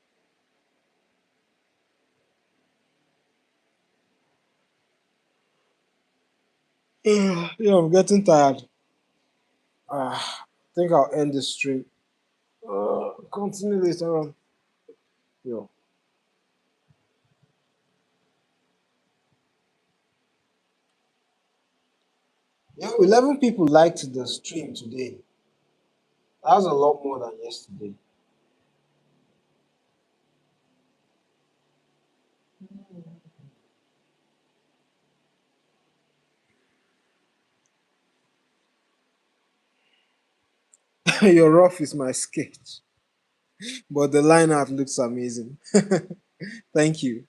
Yeah, I'm getting tired. I think I'll end the stream. Continue later on. Yo. Yo, 11 people liked the stream today. That was a lot more than yesterday. Your rough is my sketch, but the line art looks amazing. Thank you.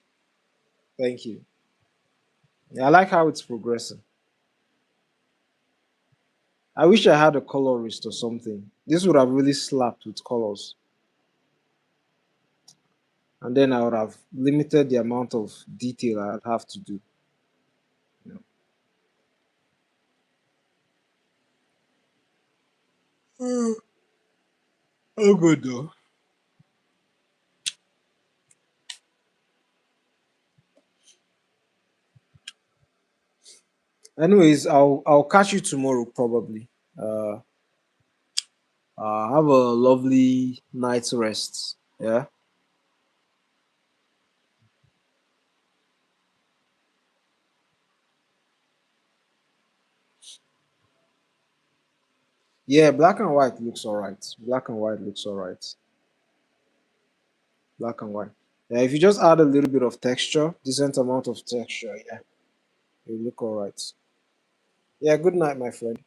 Thank you. Yeah, I like how it's progressing. I wish I had a colorist or something. This would have really slapped with colors. And then I would have limited the amount of detail I'd have to do. You know. Oh, good though. Anyways, I'll catch you tomorrow probably. Uh, have a lovely night's rest. Yeah. Yeah, black and white looks alright. Black and white looks alright. Black and white. Yeah, if you just add a little bit of texture, decent amount of texture, yeah, it look alright. Yeah, good night, my friend.